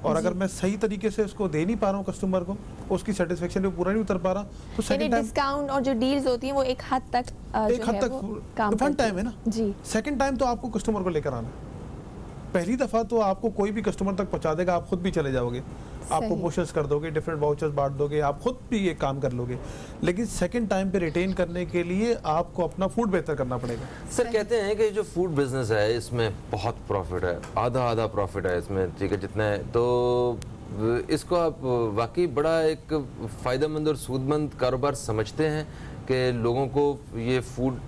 और अगर मैं सही तरीके से उसको दे नहीं पा रहा हूँ कस्टमर को, उसकी सेटिस्फेक्शन पे पूरा नहीं उतर पा रहा, तो सेकंड टाइम डिस्काउंट और जो डील्स होती हैं वो एक हद तक तो फन टाइम है ना जी। सेकंड टाइम तो आपको कस्टमर को लेकर आना है। पहली दफा तो आपको कोई भी कस्टमर तक पहुंचा देगा, आप खुद भी चले जाओगे, आप प्रमोशंस कर दोगे, डिफरेंट वाउचर्स बांट दोगे, आप खुद भी ये काम कर लोगे। लेकिन सेकंड टाइम पे रिटेन करने के लिए आपको अपना फूड बेहतर करना पड़ेगा। सर कहते हैं कि जो फूड बिजनेस है इसमें बहुत प्रॉफिट है, आधा प्रॉफिट है इसमें, ठीक है, जितना है, तो इसको आप वाकई बड़ा एक फ़ायदेमंद और सूदमंद कारोबार समझते हैं कि लोगों को ये फूड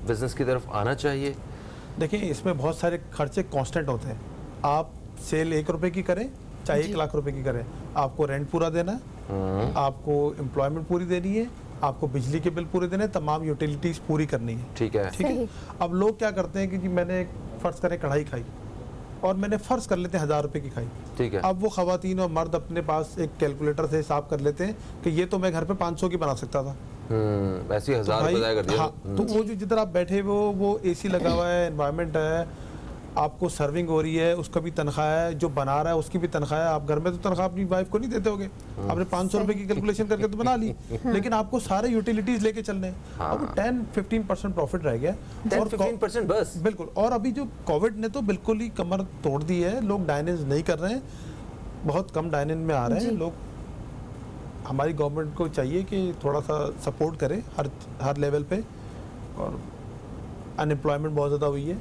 बिजनेस की तरफ आना चाहिए? देखिए, इसमें बहुत सारे खर्चे कांस्टेंट होते हैं। आप सेल 1 रुपए की करें चाहे 1 लाख रुपए की करें, आपको रेंट पूरा देना है, आपको एम्प्लॉयमेंट पूरी देनी है, आपको बिजली के बिल पूरे देने, तमाम यूटिलिटीज पूरी करनी है। ठीक है। अब लोग क्या करते हैं कि जी मैंने फर्ज करें कढ़ाई खाई और मैंने फर्ज कर लेते हैं 1000 रुपए की खाई, ठीक है। अब वो खवातीन और मर्द अपने पास एक कैलकुलेटर से हिसाब कर लेते हैं कि ये तो मैं घर पे 500 की बना सकता था, ऐसी 1000 रुपए कर दिया। हाँ, तो वो जो जिधर आप बैठे वो एसी लगा हुआ है, एनवायरनमेंट है, आपको सर्विंग हो रही है, उसका भी तनख्वाह है, जो बना रहा है उसकी भी तनख्वाह है। आप घर में तो तनख्वाह अपनी वाइफ को नहीं देते होगे, आपने 500 रुपए की कैलकुलेशन करके तो बना ली, लेकिन आपको सारे यूटिलिटीज लेके चलने हैं। अब 10-15% प्रॉफिट रह गया, 10-15% बस। बिल्कुल। और अभी जो कोविड ने तो बिल्कुल ही कमर तोड़ दी है, लोग डाइन इन नहीं कर रहे हैं, बहुत कम डाइन इन में आ रहे हैं लोग। हमारी गवर्नमेंट को चाहिए कि थोड़ा सा सपोर्ट करे हर लेवल पे, और अनएम्प्लॉयमेंट बहुत ज़्यादा हुई है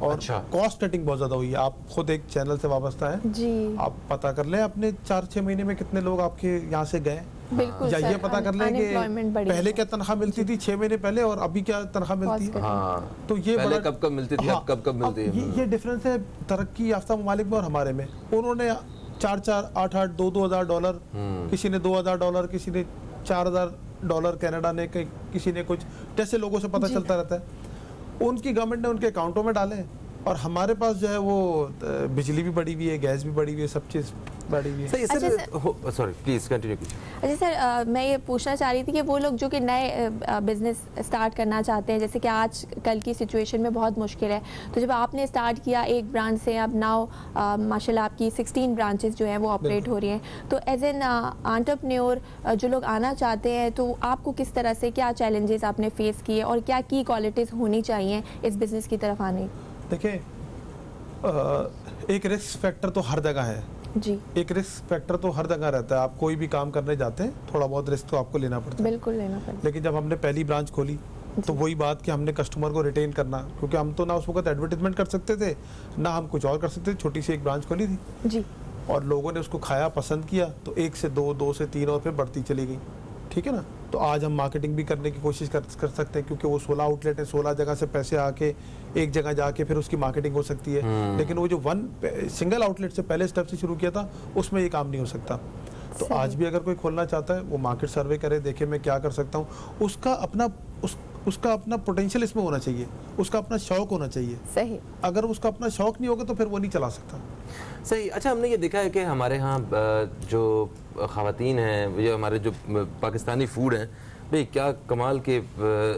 और कॉस्ट कटिंग बहुत ज़्यादा हुई है। आप खुद एक चैनल से वाबस्ता है जी, आप पता कर लें अपने 4-6 महीने में कितने लोग आपके यहाँ से गए, या ये पता कर लें कि पहले क्या तनख्वाह मिलती थी 6 महीने पहले और अभी क्या तनख्वाह मिलती है। तो ये पहले कब मिलती थी, अब कब मिलती है। ये डिफरेंस है तरक्की याफ्ता ममालिक में और हमारे में। उन्होंने 4-4, 8-8, $2,000 डॉलर, किसी ने $2,000, किसी ने $4,000 कनाडा ने, किसी ने कुछ, जैसे लोगों से पता चलता रहता है, उनकी गवर्नमेंट ने उनके अकाउंटों में डाले। और हमारे पास जो है वो बिजली भी बढ़ी हुई है, गैस भी बढ़ी हुई है, सब चीज़ बढ़ी हुई है। सॉरी प्लीज कंटिन्यू कीजिए। अच्छा सर, मैं ये पूछना चाह रही थी कि वो लोग जो कि नए बिजनेस स्टार्ट करना चाहते हैं, जैसे कि आज कल की सिचुएशन में बहुत मुश्किल है, तो जब आपने स्टार्ट किया एक ब्रांच से, अब नाउ माशाल्लाह आपकी 16 ब्रांचेस जो हैं वो ऑपरेट हो रही हैं, तो एज एन एंटरप्रेन्योर जो लोग आना चाहते हैं, तो आपको किस तरह से, क्या चैलेंजेस आपने फेस किए और क्या की क्वालिटीज़ होनी चाहिए इस बिज़नेस की तरफ आने? देखिए, एक रिस्क फैक्टर तो हर जगह है जी, एक रिस्क फैक्टर तो हर जगह रहता है। आप कोई भी काम करने जाते हैं, थोड़ा बहुत रिस्क तो आपको लेना पड़ता है, बिल्कुल लेना पड़ता है। लेकिन जब हमने पहली ब्रांच खोली तो वही बात कि हमने कस्टमर को रिटेन करना, क्योंकि हम तो ना उस वक्त एडवर्टीजमेंट कर सकते थे, ना हम कुछ और कर सकते थे। छोटी सी एक ब्रांच खोली थी जी, और लोगों ने उसको खाया, पसंद किया, तो 1 से 2, 2 से 3 और फिर बढ़ती चली गई, ठीक है ना। तो आज हम मार्केटिंग भी करने की कोशिश कर सकते हैं, क्योंकि वो 16 आउटलेट है, 16 जगह से पैसे आके एक जगह जाके फिर उसकी मार्केटिंग हो सकती है। लेकिन वो जो सिंगल आउटलेट से पहले स्टेप से शुरू किया था, उसमें ये काम नहीं हो सकता। तो आज भी अगर कोई खोलना चाहता है, वो मार्केट सर्वे करे, देखे मैं क्या कर सकता हूँ, उसका अपना पोटेंशियल इसमें होना चाहिए, उसका अपना शौक होना चाहिए। सही। अगर उसका अपना शौक नहीं होगा तो फिर वो नहीं चला सकता। सही। अच्छा, हमने ये देखा है कि हमारे यहाँ जो ख़वातीन हैं, ये हमारे जो पाकिस्तानी फूड हैं, भाई क्या कमाल के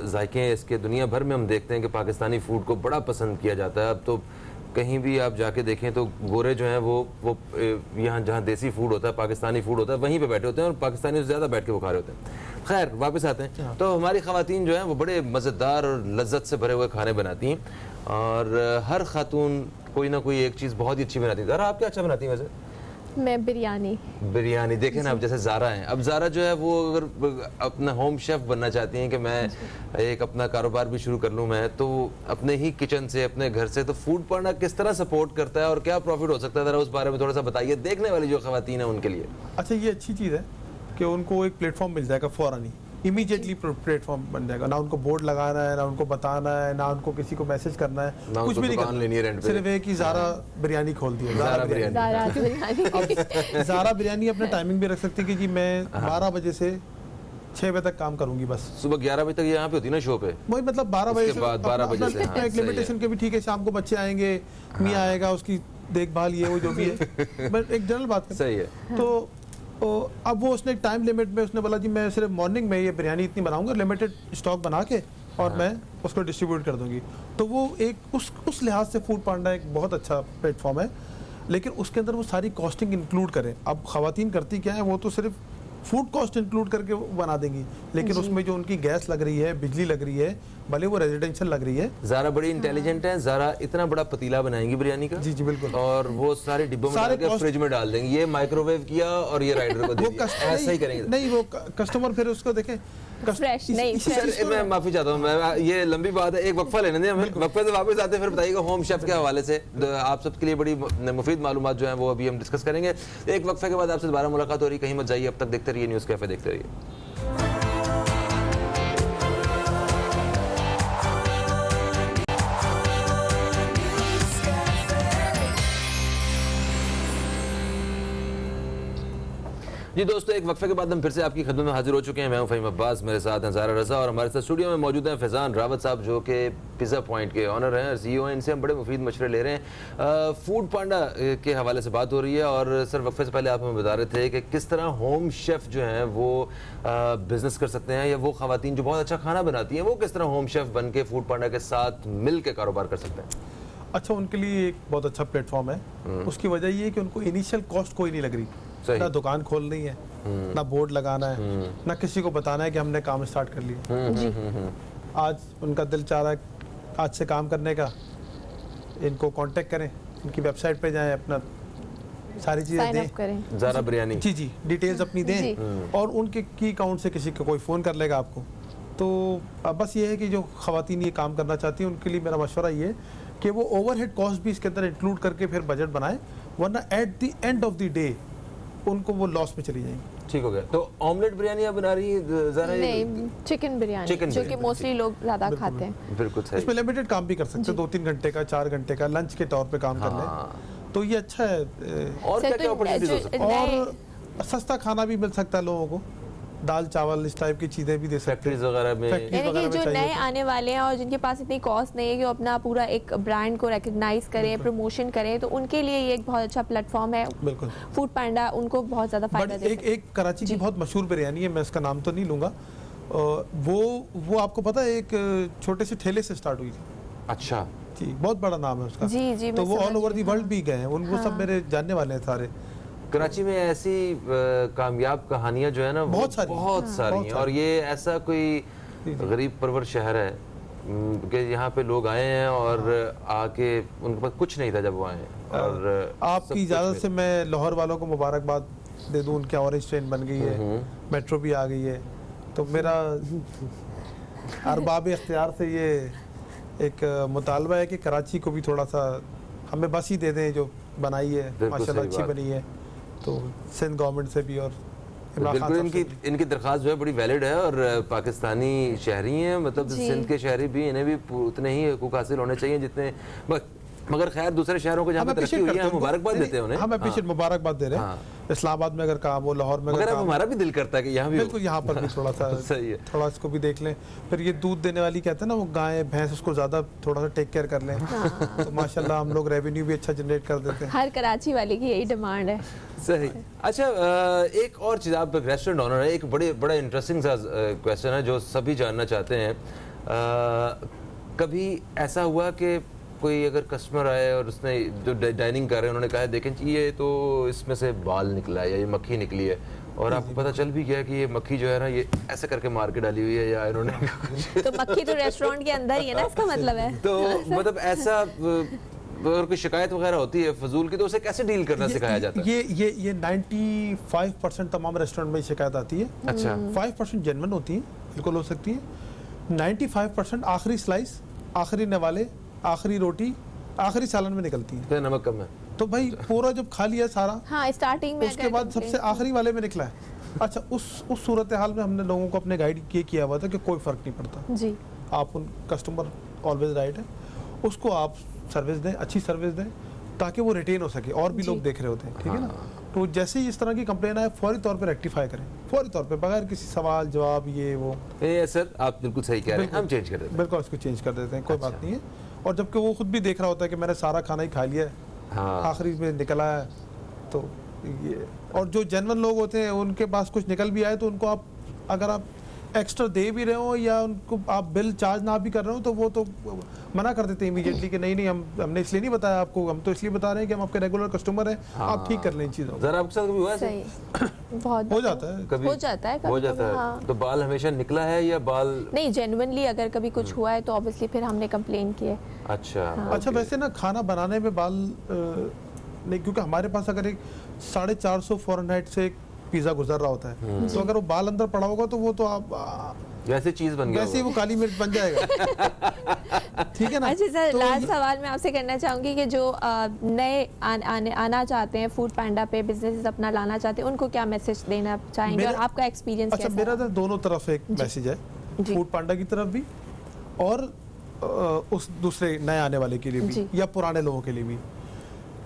जायके हैं इसके। दुनिया भर में हम देखते हैं कि पाकिस्तानी फूड को बड़ा पसंद किया जाता है। अब तो कहीं भी आप जाके देखें तो गोरे जो हैं वो यहाँ जहाँ देसी फूड होता है, पाकिस्तानी फूड होता है, वहीं पे बैठे होते हैं और पाकिस्तानी से ज़्यादा बैठ के वो खा रहे होते हैं। खैर, वापस आते हैं। तो हमारी ख़वातीन जो हैं वो बड़े मज़ेदार और लज्जत से भरे हुए खाने बनाती हैं, और हर खातून कोई ना कोई एक चीज़ बहुत ही अच्छी बनाती है। ज़रा आप क्या अच्छा बनाती हैं वैसे? मैं बिरयानी देखें ना। अब जैसे ज़ारा हैं, अब ज़ारा जो है वो अगर अपना होम शेफ़ बनना चाहती हैं कि मैं एक अपना कारोबार भी शुरू कर लूँ मैं, तो अपने ही किचन से, अपने घर से, तो फूड पार्टनर किस तरह सपोर्ट करता है और क्या प्रॉफिट हो सकता है, ज़रा उस बारे में थोड़ा सा बताइए, देखने वाली जो ख़वातीन है उनके लिए। अच्छा, ये अच्छी चीज़ है कि उनको एक प्लेटफॉर्म मिल जाएगा फ़ौरन ही। इमीडिएटली प्लेटफॉर्म बन जाएगा। ना उनको बोर्ड लगाना है, ना उनको बताना है, ना उनको किसी को मैसेज करना है, ना कुछ भी नहीं दुकान लेनी है रेंट करना। पे। सिर्फ एक ही ज़ारा बिरयानी खोल दी है, ज़ारा ज़ारा बिरयानी। ज़ारा बिरयानी। ज़ारा बिरयानी अपने टाइमिंग भी रख सकती है कि जी मैं 12 बजे से 6 बजे तक काम करूंगी बस। सुबह 11 बजे तक यहाँ पे होती है ना शो पे, वही मतलब 12 बजे उसके बाद 12 बजे से, हाँ, एक सही लिमिटेशन के भी ठीक है, शाम को बच्चे आएंगे, मियाँ आएगा, उसकी देखभाल ये वो जो भी है, बट एक जनरल बात सही है। तो अब वो उसने एक टाइम लिमिट में उसने बोला जी मैं सिर्फ मॉर्निंग में ये बिरयानी इतनी बनाऊंगा, लिमिटेड स्टॉक बना के, और मैं उसको डिस्ट्रीब्यूट कर दूंगी। तो वो एक उस लिहाज से फूड पांडा एक बहुत अच्छा प्लेटफॉर्म है, लेकिन उसके अंदर वो सारी कॉस्टिंग इंक्लूड करें। अब खवातीन करती क्या है, वो तो सिर्फ फूड कॉस्ट इंक्लूड करके वो बना देंगी, लेकिन उसमें जो उनकी गैस लग रही है, बिजली लग रही है, भले वो रेजिडेंशियल लग रही है। ज़ारा बड़ी इंटेलिजेंट है, ज़ारा इतना बड़ा पतीला बनाएंगी बिरयानी का, जी जी बिल्कुल, और वो सारे डिब्बों में डाल के फ्रिज में डाल देंगे, ये माइक्रोवेव किया और ये राइडर को दे दिया, ऐसा ही करेंगे। नहीं वो कस्टमर फिर उसको देखें फ्रेश नहीं, सर मैं माफी चाहता हूँ, मैं ये लंबी बात है, एक वक्फा लेने दें हमें, वक्फे से वापस आते हैं फिर बताइएगा होम शेफ के हवाले से आप सबके लिए बड़ी मुफीद मालूमात जो है वो अभी हम डिस्कस करेंगे। एक वक्फे के बाद आपसे दोबारा मुलाकात हो रही, कहीं मत जाइए, अब तक देखते रहिए न्यूज़ कैफे, देखते रहिए। जी दोस्तों, एक वक्फे के बाद हम फिर से आपकी खिदमत में हाजिर हो चुके हैं। मैं हूं फ़हीम अब्बास, मेरे साथ हैं ज़ारा रज़ा, और हमारे साथ स्टूडियो में मौजूद हैं फैज़ान रावत साहब, जो कि पिज़्ज़ा पॉइंट के ऑनर हैं और CEO हैं। इनसे हम बड़े मुफीद मशवरे ले रहे हैं। फूड पांडा के हवाले से बात हो रही है, और सर वक्फे से पहले आप हमें बता रहे थे कि किस तरह होम शेफ़ जो हैं वो बिज़नेस कर सकते हैं, या वो ख़वातीन जो बहुत अच्छा खाना बनाती हैं वो किस तरह होम शेफ़ बन के फूड पांडा के साथ मिल के कारोबार कर सकते हैं। अच्छा, उनके लिए एक बहुत अच्छा प्लेटफॉर्म है। उसकी वजह ये है कि उनको इनिशियल कॉस्ट कोई नहीं लग रही, ना दुकान खोलनी है, ना बोर्ड लगाना है, ना किसी को बताना है कि हमने काम स्टार्ट कर लिया। आज उनका दिल चाह रहा है आज से काम करने का, इनको कांटेक्ट करें, इनकी वेबसाइट पे जाएं, अपना सारी चीज़ें दें, ज़ारा बिरयानी जी डिटेल्स अपनी दें, और उनके की अकाउंट से किसी को कोई फ़ोन कर लेगा आपको। तो बस ये है कि जो ख़वातीन ये काम करना चाहती हैं उनके लिए मेरा मशवरा ये है कि वो ओवरहेड कॉस्ट भी इसके अंदर इंक्लूड करके फिर बजट बनाएं, वरना at the end of the day उनको वो लॉस में चली जाएंगी। ठीक हो गया। तो ऑमलेट बिरयानी आप बना रही है ज़ारा? नहीं, चिकन बिरयानी जो कि मोस्टली लोग ज़्यादा खाते हैं। बिल्कुल सही। इसमें लिमिटेड काम भी कर सकते हैं, 2-3 घंटे का, 4 घंटे का लंच के तौर पे काम कर लें, तो ये अच्छा है। और क्या क्या अपॉर्चुनिटीज हो सकती है, और सस्ता खाना भी मिल सकता है लोगों को, दाल चावल इस टाइप की चीजें भी दे सकते हैं फैक्ट्रीज वगैरह में। यानी कि जो नए आने वाले हैं और जिनके पास इतनी कॉस्ट नहीं है कि वो अपना पूरा एक ब्रांड को रिकॉग्नाइज करें, प्रमोशन करें, तो उनके लिए ये एक बहुत अच्छा प्लेटफॉर्म है। बिल्कुल, फूड पांडा उनको बहुत ज्यादा फायदा देता है। एक कराची की बहुत मशहूर बिरयानी है, मैं उसका नाम तो नहीं लूंगा, वो आपको पता है एक छोटे से ठेले से स्टार्ट हुई थी। अच्छा जी, बहुत बड़ा नाम है उसका। जी जी, तो वो ऑल ओवर दी वर्ल्ड भी गए हैं, उनको सब मेरे जानने वाले हैं सारे। कराची में ऐसी कामयाब कहानियां जो है ना बहुत सारी हैं, और ये ऐसा कोई गरीब परवर शहर है कि यहाँ पे लोग आए हैं और आके उनके पास कुछ नहीं था जब वो आए, और आपकी इजाज़त से मैं लाहौर वालों को मुबारकबाद दे दूं, उनके ऑरेंज ट्रेन बन गई है, मेट्रो भी आ गई है, तो मेरा अरबाब इख्तियार से ये एक मुतालबा है कि कराची को भी थोड़ा सा हमें बस ही दे दें, जो बनाई है माशाल्लाह अच्छी बनी है, तो सिंध गवर्नमेंट से भी और बिल्कुल इनकी दरख्वास्त जो है बड़ी वैलिड है, और पाकिस्तानी शहरी हैं, मतलब सिंध के शहरी भी, इन्हें भी उतने ही हकूक हासिल होने चाहिए जितने, मगर खैर दूसरे शहरों को जहाँ पे तरक्की हुई है हम मुबारकबाद देते हैं उन्हें, हम अप्रिशिएट मुबारकबाद दे रहे हैं। इस्लामाबाद में अगर काम हो, लाहौर में अगर हमारा भी दिल करता है कि यहाँ भी, बिल्कुल यहाँ पर भी थोड़ा सा सही है, थोड़ा इसको भी देख लें। फिर ये दूध देने वाली कहते हैं ना, वो गाय भैंस, उसको ज्यादा थोड़ा सा टेक केयर कर लें, तो माशाल्लाह हम लोग रेवेन्यू भी अच्छा जनरेट कर देते हैं। हर कराची वाले की यही डिमांड है। सही। अच्छा, एक और चीज़, आप रेस्टोरेंट ऑनर है, एक बड़ा इंटरेस्टिंग सा क्वेश्चन है जो सभी जानना चाहते हैं। कभी ऐसा हुआ कि कोई अगर कस्टमर आए और उसने जो डाइनिंग कर रहे हैं उन्होंने कहा देखें ये तो इसमें से बाल निकला है या ये मक्खी निकली है, और आपको पता चल भी गया कि ये मक्खी जो है ना ये ऐसे करके मार के डाली हुई है, या इन्होंने तो मक्खी तो रेस्टोरेंट के अंदर ही है ना, इसका मतलब है। तो मतलब ऐसा अगर कोई शिकायत वगैरह होती है फजूल की, तो उसे कैसे डील करना सिखाया जाता है? ये 95% तमाम रेस्टोरेंट में शिकायत आती है। अच्छा, 5% जेन्युइन होती है, बिल्कुल हो सकती है। 95% आखिरी स्लाइस, आखिरी नवाले, आखिरी रोटी, आखिरी सालन में निकलती है, नमक कम है, तो भाई पूरा जब खा लिया सारा, हाँ स्टार्टिंग में, उसके बाद सबसे आखिरी वाले में निकला है, अच्छा, उस सूरत हाल में हमने लोगों को अपने गाइड ये किया हुआ था कि कोई फ़र्क नहीं पड़ता जी, आप उन कस्टमर ऑलवेज राइट है, उसको आप सर्विस दें, अच्छी सर्विस दें, ताकि वो रिटेन हो सके। और भी जी। लोग देख रहे होते हैं, ठीक है ना। तो जैसे ही इस तरह की कंप्लेन आए फौरी तौर पे रेक्टिफाई करें, फौरी तौर पे, बगैर किसी सवाल जवाब ये वो। सर आप बिल्कुल सही कह रहे हैं, हम चेंज कर देते हैं। बिल्कुल उसको चेंज कर देते हैं, कोई बात नहीं है। और जबकि वो खुद भी देख रहा होता है कि मैंने सारा खाना ही खा लिया है, हाँ आखिरी में निकला है, तो ये। और जो जेन्युइन लोग होते हैं उनके पास कुछ निकल भी आए तो उनको आप, अगर आप एक्स्ट्रा दे भी रहे हो या उनको आप बिल चार्ज ना भी कर रहे हो, तो वो तो मना कर देते हैं इमीडिएटली कि नहीं हमने इसलिए नहीं बताया आपको, हम तो इसलिए बता रहे हैं कि हम आपके रेगुलर कस्टमर हैं, आप ठीक कर लें इन चीज़ों को। जरा आपके साथ कभी हुआ है सही, बहुत हो जाता है कभी? हो जाता है, हो जाता है। हाँ। तो बाल हमेशा निकला है या बाल? नहीं, जेन्युइनली अगर कभी कुछ हुआ है तो ऑब्वियसली फिर हमने कंप्लेन की है। अच्छा अच्छा, वैसे ना खाना बनाने में बाल नहीं, क्योंकि हमारे पास अगर एक 450 फ़ारेनहाइट से एक पिज़्ज़ा गुजर रहा होता है, तो अगर वो बाल अंदर पड़ा होगा तो वो तो आप वैसे चीज बन गया वैसे ही वो काली मिर्च बन जाएगा। ठीक है ना। अच्छा सर, तो लास्ट सवाल मैं आपसे करना चाहूंगी कि जो नए आना चाहते हैं, फूड पांडा पे बिजनेस अपना लाना चाहते हैं, उनको क्या मैसेज देना चाहेंगे और आपका एक्सपीरियंस अच्छा, कैसा मेरा रहा? तो दोनों तरफ एक मैसेज है, जी। फूड पांडा की तरफ भी और उस दूसरे नए आने वाले के लिए जी। भी या पुराने लोगों के लिए भी,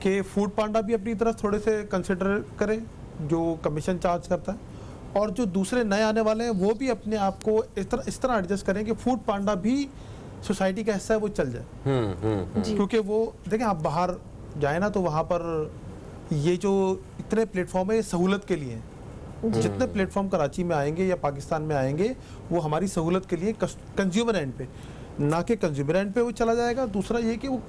कि फूड पांडा भी अपनी तरफ थोड़े से कंसिडर करे जो कमीशन चार्ज करता है, और जो दूसरे नए आने वाले हैं वो भी अपने आप को इस तरह एडजस्ट करें कि फूड पांडा भी सोसाइटी का हिस्सा है, वो चल जाए। जी। क्योंकि वो देखें, आप बाहर जाए ना तो वहाँ पर ये जो इतने प्लेटफॉर्म है ये सहूलत के लिए हैं। जितने प्लेटफॉर्म कराची में आएंगे या पाकिस्तान में आएंगे वो हमारी सहूलत के लिए कंज्यूमर एंड पे, ना कि कंज्यूमर एंड पे वो चला जाएगा। दूसरा ये कि वो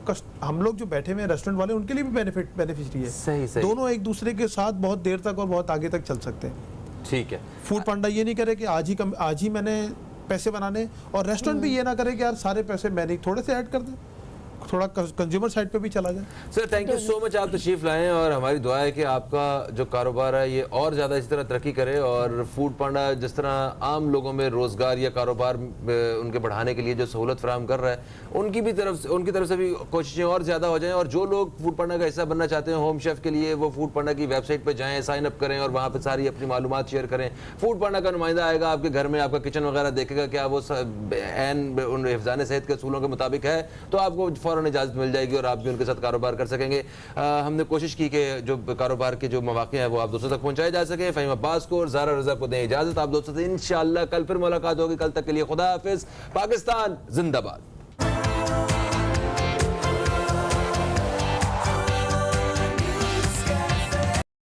हम लोग जो बैठे हुए हैं रेस्टोरेंट वाले, उनके लिए भी बेनिफिशियरी है। सही सही। दोनों एक दूसरे के साथ बहुत देर तक और बहुत आगे तक चल सकते हैं। ठीक है। फूड पांडा ये नहीं करे कि आज ही मैंने पैसे बनाने, और रेस्टोरेंट भी ये ना करे कि यार सारे पैसे मैंने थोड़े से ऐड कर दें, थोड़ा कंज्यूमर साइड पे भी चला जाए। Sir thank you so much, आप तशरीफ लाएं और हमारी दुआ है कि आपका जो कारोबार है ये और ज़्यादा इसी तरह तरक्की करे और फूड पांडा जिस तरह आम लोगों में रोज़गार या कारोबार उनके बढ़ाने के लिए जो सहूलत फराहम कर रहा है, उनकी तरफ से भी कोशिशें और ज़्यादा हो जाएं। और जो लोग फूड पांडा का हिस्सा बनना चाहते हैं होम शेफ़ के लिए, वो फूड पांडा की वेबसाइट पर जाएँ, साइन अप करें और वहाँ पर सारी अपनी मालूमात शेयर करें। फूड पांडा का नुमाइंदा आएगा आपके घर में, आपका किचन वगैरह देखेगा, क्या वो उन हिफ्ज़ान सेहत के असूलों के मुताबिक है, तो आपको फ़ौरन इजाज़त मिल जाएगी और आप भी उनके साथ कारोबार कर सकेंगे। हमने कोशिश की कि जो कारोबार के जो मौके हैं वो आप दोस्तों तक पहुंचाए जा सके। फ़हीम अब्बास को और ज़ारा रज़ा को दें इजाज़त, आप दोस्तों से इंशाअल्लाह कल फिर मुलाकात होगी। कल तक के लिए खुदा हाफिज़। पाकिस्तान जिंदाबाद।